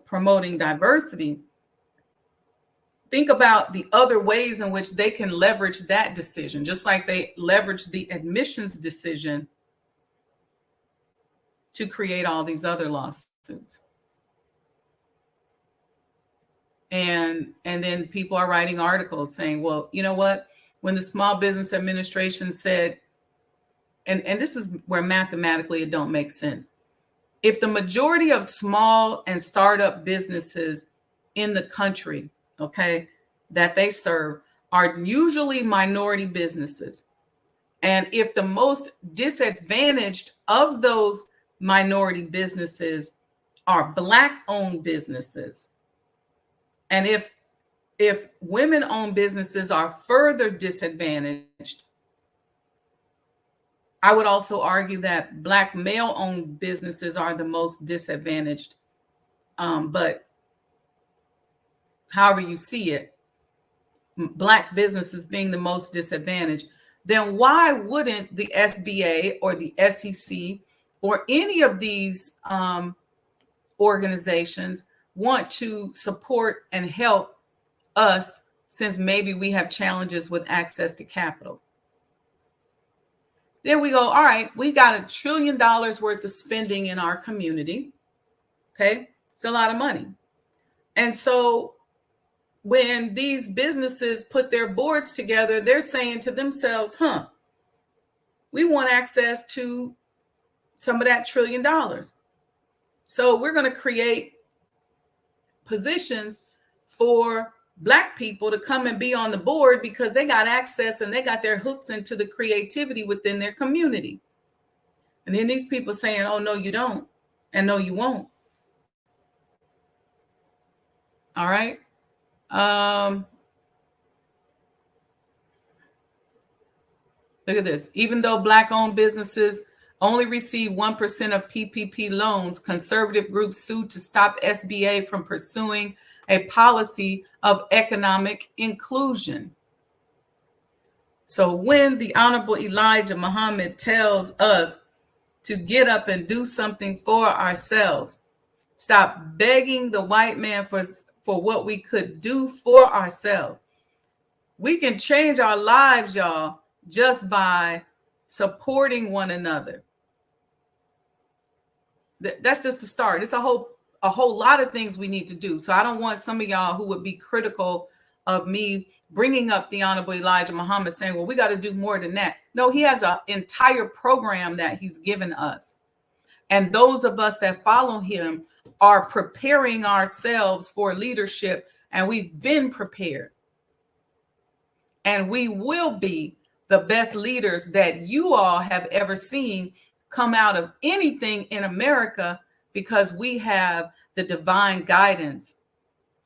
promoting diversity, think about the other ways in which they can leverage that decision, just like they leveraged the admissions decision to create all these other lawsuits. And then people are writing articles saying, well, you know what? When the Small Business Administration said, and this is where mathematically it don't make sense. If the majority of small and startup businesses in the country, okay, that they serve are usually minority businesses, and if the most disadvantaged of those minority businesses are Black-owned businesses, and if women-owned businesses are further disadvantaged, I would also argue that Black male-owned businesses are the most disadvantaged. But however you see it, Black businesses being the most disadvantaged, then why wouldn't the SBA or the SEC or any of these organizations want to support and help us, since maybe we have challenges with access to capital? Then we go, all right, we got $1 trillion worth of spending in our community. Okay, it's a lot of money. And so when these businesses put their boards together, they're saying to themselves, we want access to some of that $1 trillion. So we're going to create positions for Black people to come and be on the board because they got access and they got their hooks into the creativity within their community. And then these people saying, oh, no, you don't. And no, you won't. All right. Look at this. Even though Black-owned businesses only receive 1% of PPP loans, conservative groups sued to stop SBA from pursuing a policy of economic inclusion. So when the Honorable Elijah Muhammad tells us to get up and do something for ourselves, stop begging the white man for what we could do for ourselves. We can change our lives, y'all, just by supporting one another. That's just the start. It's a whole lot of things we need to do. So I don't want some of y'all who would be critical of me bringing up the Honorable Elijah Muhammad saying, well, we got to do more than that. No, he has an entire program that he's given us. And those of us that follow him are preparing ourselves for leadership, and we've been prepared. And we will be the best leaders that you all have ever seen come out of anything in America, because we have the divine guidance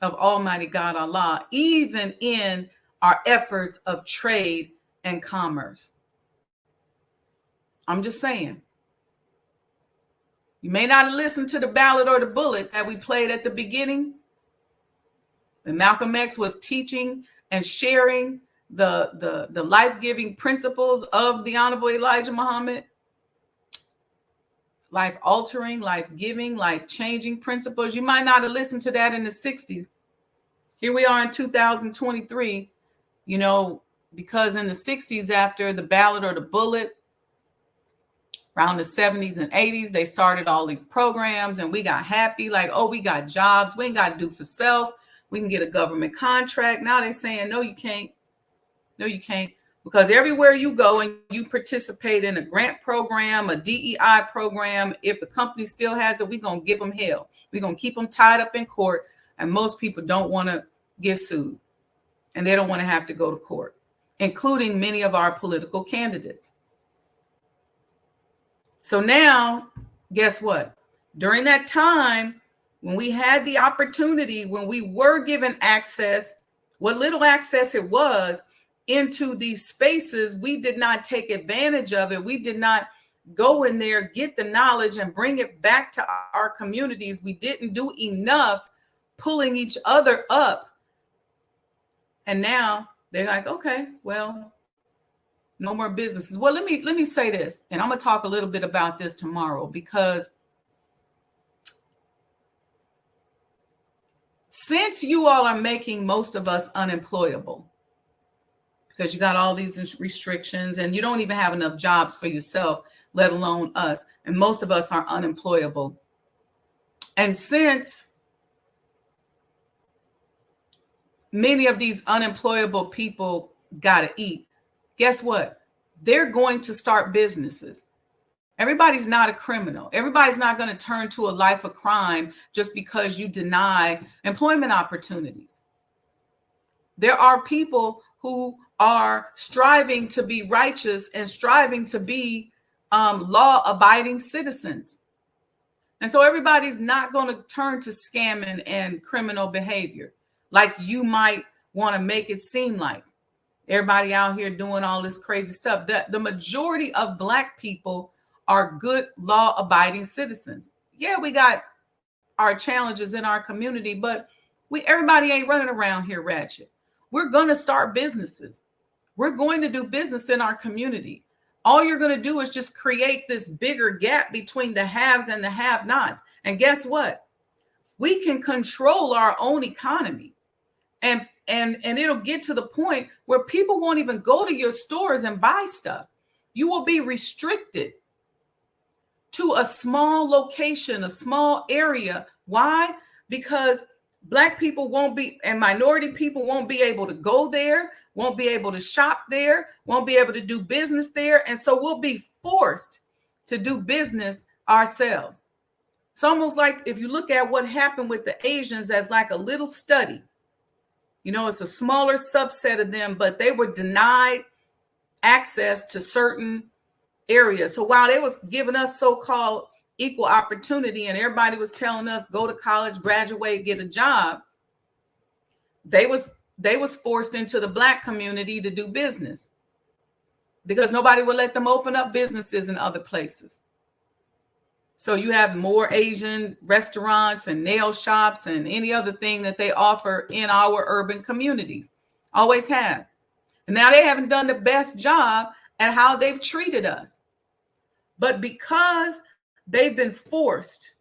of Almighty God Allah, even in our efforts of trade and commerce. I'm just saying. You may not have listened to the ballad or the bullet that we played at the beginning. And Malcolm X was teaching and sharing the life-giving principles of the Honorable Elijah Muhammad. Life-altering, life-giving, life-changing principles. You might not have listened to that in the 60s. Here we are in 2023, because in the 60s, after the ballad or the bullet, around the 70s and 80s, they started all these programs and we got happy, like, oh, we got jobs. We ain't got to do for self. We can get a government contract. Now they're saying, no, you can't. No, you can't. Because everywhere you go and you participate in a grant program, a DEI program, if the company still has it, we're going to give them hell. We're going to keep them tied up in court. And most people don't want to get sued. And they don't want to have to go to court, including many of our political candidates. So now, guess what? During that time, when we had the opportunity, when we were given access, what little access it was, into these spaces, we did not take advantage of it. We did not go in there, get the knowledge and bring it back to our communities. We didn't do enough pulling each other up. And now they're like, okay, well, no more businesses. Well, let me say this, and I'm going to talk a little bit about this tomorrow, because since you all are making most of us unemployable, because you got all these restrictions and you don't even have enough jobs for yourself, let alone us. And most of us are unemployable. And since many of these unemployable people got to eat, guess what? They're going to start businesses. Everybody's not a criminal. Everybody's not going to turn to a life of crime just because you deny employment opportunities. There are people who are striving to be righteous and striving to be law-abiding citizens. And so everybody's not going to turn to scamming and criminal behavior like you might want to make it seem like. Everybody out here doing all this crazy stuff. The majority of Black people are good law-abiding citizens. Yeah, we got our challenges in our community, but everybody ain't running around here ratchet. We're going to start businesses. We're going to do business in our community. All you're going to do is just create this bigger gap between the haves and the have-nots. And guess what? We can control our own economy. And it'll get to the point where people won't even go to your stores and buy stuff. You will be restricted to a small location, a small area. Why? Because Black people won't be, and minority people won't be able to go there, won't be able to shop there, won't be able to do business there. And so we'll be forced to do business ourselves. It's almost like if you look at what happened with the Asians as like a little study, you know, it's a smaller subset of them, but they were denied access to certain areas. So while they was giving us so-called equal opportunity and everybody was telling us go to college, graduate, get a job, they was forced into the Black community to do business because nobody would let them open up businesses in other places. So you have more Asian restaurants and nail shops and any other thing that they offer in our urban communities. Always have. And now they haven't done the best job at how they've treated us. But because they've been forced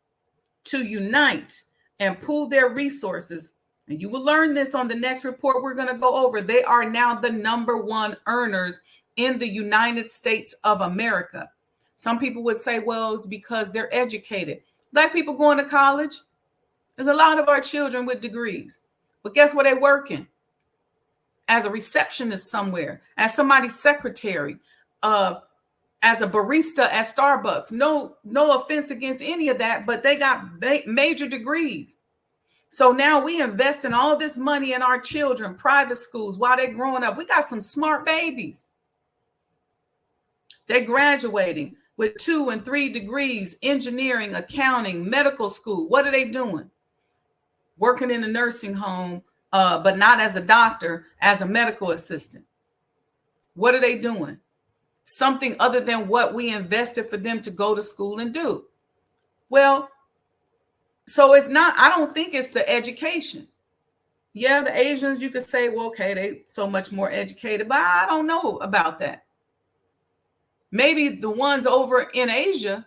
to unite and pool their resources, and you will learn this on the next report we're going to go over, they are now the #1 earners in the United States of America. Some people would say, well, it's because they're educated. Black people going to college. There's a lot of our children with degrees. But guess where they're working? As a receptionist somewhere, as somebody's secretary, as a barista at Starbucks. No offense against any of that, but they got major degrees. So now we invest in all this money in our children, private schools, while they're growing up. We got some smart babies. They're graduating with 2 and 3 degrees, engineering, accounting, medical school. What are they doing? Working in a nursing home, but not as a doctor, as a medical assistant. What are they doing? Something other than what we invested for them to go to school and do. Well, so it's not, I don't think it's the education. Yeah, the Asians, you could say, well, okay, they so much more educated, but I don't know about that. Maybe the ones over in Asia,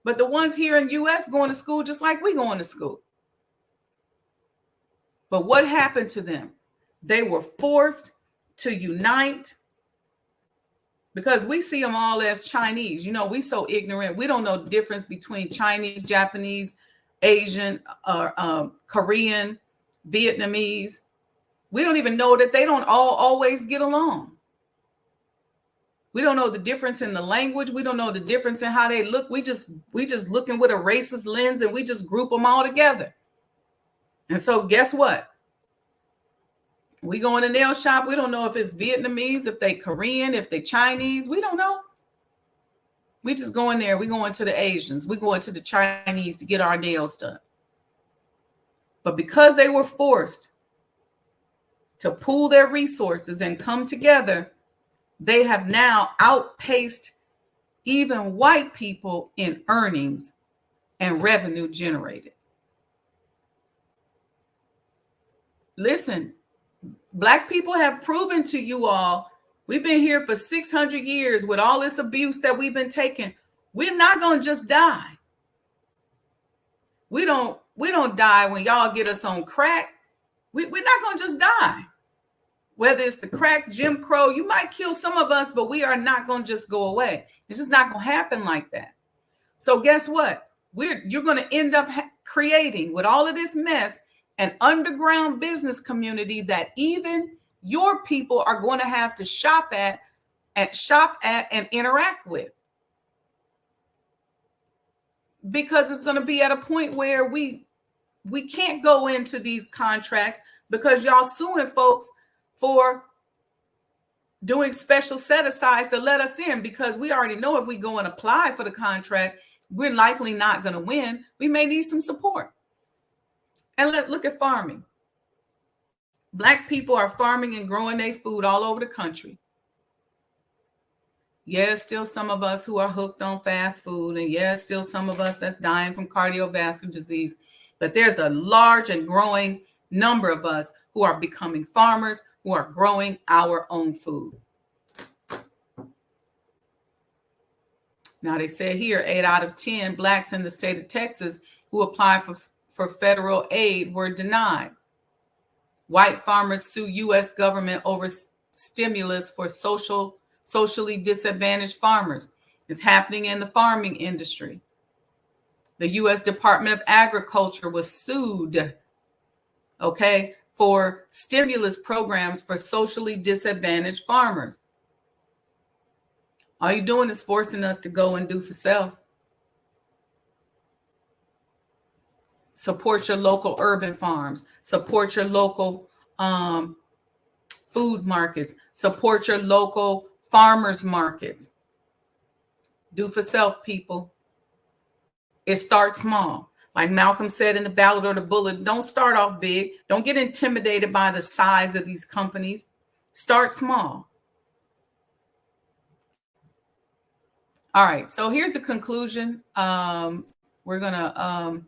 but the ones here in the US going to school just like we going to school. But what happened to them? They were forced to unite because we see them all as Chinese. You know, we so ignorant. We don't know the difference between Chinese, Japanese, Asian, Korean, Vietnamese. We don't even know that they don't all always get along. We don't know the difference in the language. We don't know the difference in how they look. We just looking with a racist lens, and we just group them all together. And so guess what? We go in a nail shop. We don't know if it's Vietnamese, if they Korean, if they Chinese. We don't know. We just go in there. We go into the Asians. We go into the Chinese to get our nails done. But because they were forced to pool their resources and come together, they have now outpaced even white people in earnings and revenue generated. Listen, Black people have proven to you all, we've been here for 600 years with all this abuse that we've been taking. We're not going to just die. We don't die when y'all get us on crack. We're not going to just die. Whether it's the crack, Jim Crow, you might kill some of us, but we are not going to just go away. It's just not going to happen like that. So guess what? You're going to end up creating, with all of this mess, an underground business community that even your people are going to have to shop at and interact with. Because it's going to be at a point where we can't go into these contracts because y'all suing folks for doing special set-asides to let us in, because we already know if we go and apply for the contract, we're likely not going to win. We may need some support. And look at farming. Black people are farming and growing their food all over the country. Yes, still some of us who are hooked on fast food, and yes, still some of us that's dying from cardiovascular disease. But there's a large and growing number of us who are becoming farmers, who are growing our own food. Now, they said here, 8 out of 10 Blacks in the state of Texas who applied for federal aid were denied. White farmers sue U.S. government over stimulus for socially disadvantaged farmers. It's happening in the farming industry. The U.S. Department of Agriculture was sued, for stimulus programs for socially disadvantaged farmers. All you're doing is forcing us to go and do for self. Support your local urban farms. Support your local food markets. Support your local farmers markets. Do for self, people. It starts small. Like Malcolm said in The Ballad or the Bullet, don't start off big. Don't get intimidated by the size of these companies. Start small. All right, so here's the conclusion. We're going to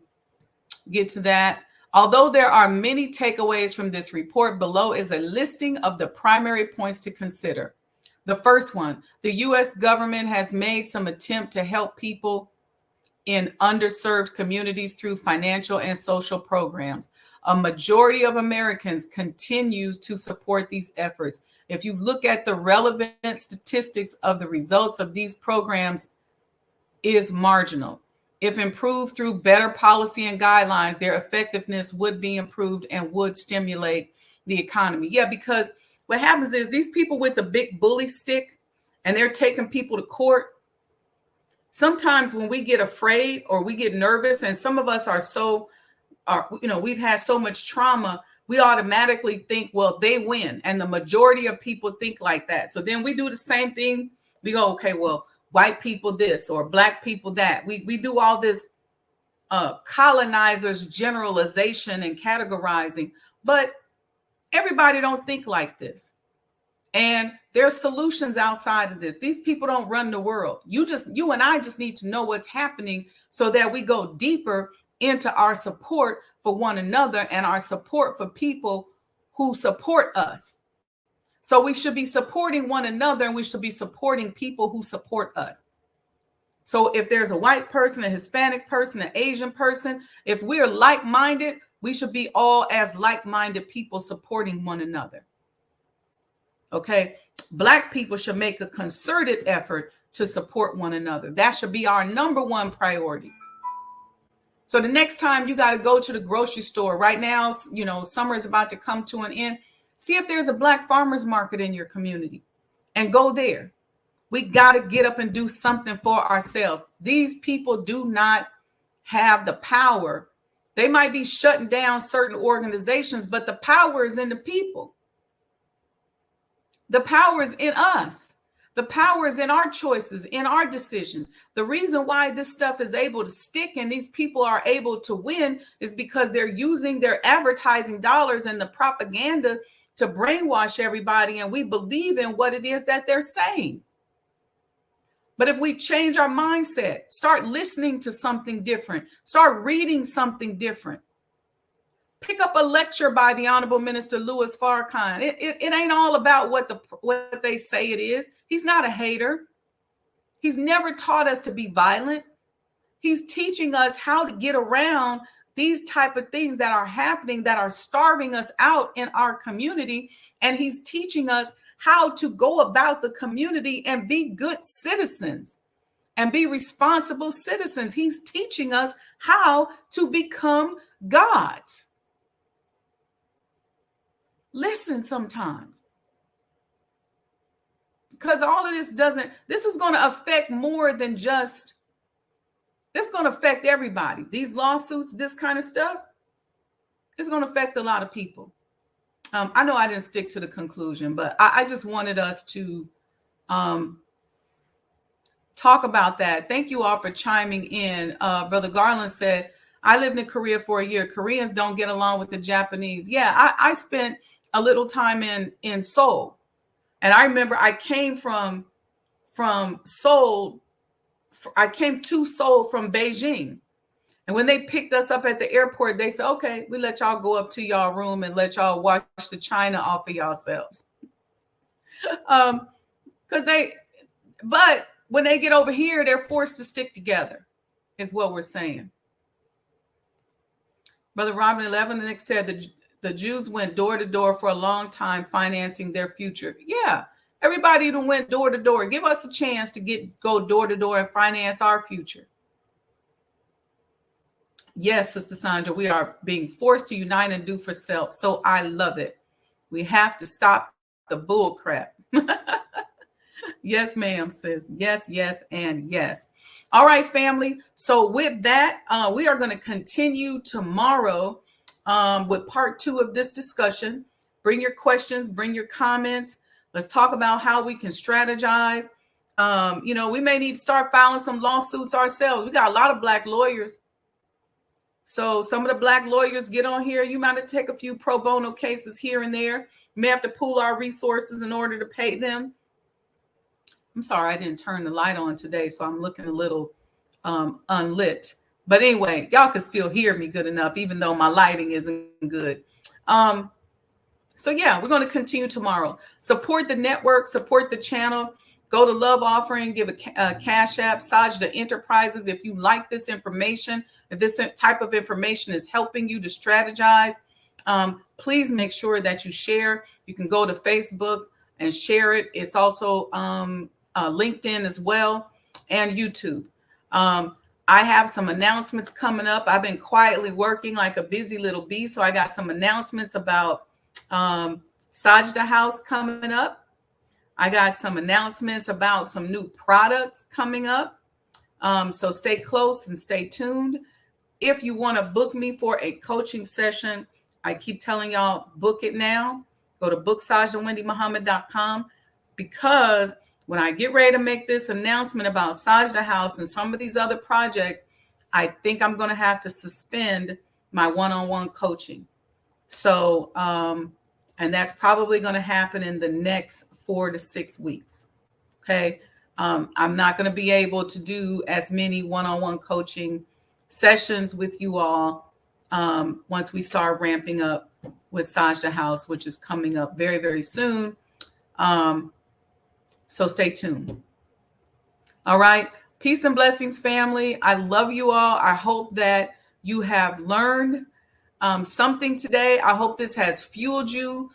get to that. Although there are many takeaways from this report, below is a listing of the primary points to consider. The first one, the U.S. government has made some attempt to help people in underserved communities through financial and social programs. A majority of Americans continues to support these efforts. If you look at the relevant statistics of the results of these programs, is marginal. If improved through better policy and guidelines, their effectiveness would be improved and would stimulate the economy. Yeah, because what happens is these people with the big bully stick and they're taking people to court. Sometimes when we get afraid or we get nervous, and some of us we've had so much trauma, we automatically think, well, they win. And the majority of people think like that. So then we do the same thing. We go, okay, well, white people this or black people that. We do all this colonizers generalization and categorizing, but everybody don't think like this. And there are solutions outside of this. These people don't run the world. You and I just need to know what's happening so that we go deeper into our support for one another and our support for people who support us. So we should be supporting one another, and we should be supporting people who support us. So if there's a white person, a Hispanic person, an Asian person, if we're like-minded, we should be all as like-minded people supporting one another. Okay, Black people should make a concerted effort to support one another. That should be our number one priority. So the next time you got to go to the grocery store, right now, summer is about to come to an end. See if there's a Black farmers market in your community and go there. We got to get up and do something for ourselves. These people do not have the power. They might be shutting down certain organizations, but the power is in the people. The power is in us. The power is in our choices, in our decisions. The reason why this stuff is able to stick and these people are able to win is because they're using their advertising dollars and the propaganda to brainwash everybody, and we believe in what it is that they're saying. But if we change our mindset, start listening to something different, start reading something different, pick up a lecture by the Honorable Minister Louis Farrakhan. It ain't all about what they say it is. He's not a hater. He's never taught us to be violent. He's teaching us how to get around these type of things that are happening, that are starving us out in our community. And he's teaching us how to go about the community and be good citizens and be responsible citizens. He's teaching us how to become gods. Listen sometimes. Because all of this is going to affect more than just, it's going to affect everybody. These lawsuits, this kind of stuff, it's going to affect a lot of people. I know I didn't stick to the conclusion, but I just wanted us to talk about that. Thank you all for chiming in. Brother Garland said, I lived in Korea for a year. Koreans don't get along with the Japanese. Yeah, I spent a little time in Seoul. And I remember I came from Seoul. I came to Seoul from Beijing. And when they picked us up at the airport, they said, okay, we let y'all go up to y'all room and let y'all watch the China off of yourselves. But when they get over here, they're forced to stick together, is what we're saying. Brother Robin 11 said the Jews went door to door for a long time financing their future. Yeah, everybody who went door to door. Give us a chance to go door to door and finance our future. Yes, Sister Sandra, we are being forced to unite and do for self. So I love it. We have to stop the bull crap. Yes, ma'am, sis. Yes, yes, and yes. All right, family. So with that, we are going to continue tomorrow with part 2 of this discussion. Bring your questions, bring your comments. Let's talk about how we can strategize. We may need to start filing some lawsuits ourselves. We got a lot of Black lawyers. So some of the Black lawyers get on here. You might have to take a few pro bono cases here and there. You may have to pool our resources in order to pay them. I'm sorry, I didn't turn the light on today, so I'm looking a little unlit. But anyway, y'all can still hear me good enough, even though my lighting isn't good. So yeah, we're going to continue tomorrow. Support the network, support the channel. Go to Love Offering, give a Cash App, Sajda Enterprises. If you like this information, if this type of information is helping you to strategize, please make sure that you share. You can go to Facebook and share it. It's also LinkedIn as well, and YouTube. I have some announcements coming up. I've been quietly working like a busy little bee. So I got some announcements about Sajda House coming up. I got some announcements about some new products coming up. So stay close and stay tuned. If you want to book me for a coaching session, I keep telling y'all, book it now. Go to bookSajdaWendyMuhammad.com, because when I get ready to make this announcement about Sajda House and some of these other projects, I think I'm going to have to suspend my one-on-one coaching. So, and that's probably going to happen in the next 4 to 6 weeks. Okay. I'm not going to be able to do as many one-on-one coaching sessions with you all once we start ramping up with Sajda House, which is coming up very, very soon. So stay tuned. All right. Peace and blessings, family. I love you all. I hope that you have learned something today. I hope this has fueled you,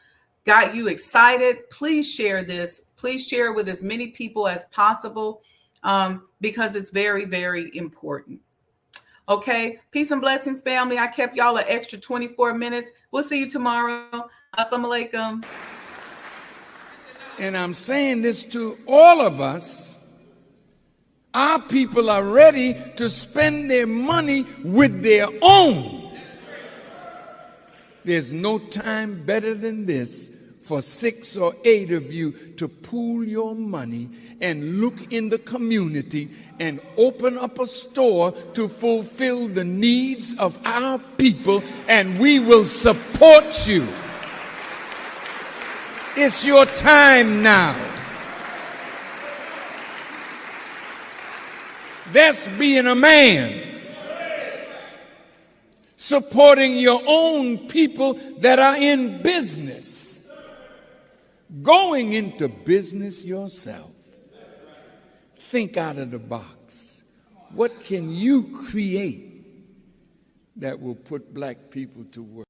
got you excited. Please share this. Please share with as many people as possible because it's very, very important. Okay. Peace and blessings, family. I kept y'all an extra 24 minutes. We'll see you tomorrow. Assalamu alaikum. and I'm saying this to all of us, our people are ready to spend their money with their own. There's no time better than this for 6 or 8 of you to pool your money and look in the community and open up a store to fulfill the needs of our people, and we will support you. It's your time now. That's being a man. Supporting your own people that are in business. Going into business yourself. Think out of the box. What can you create that will put black people to work?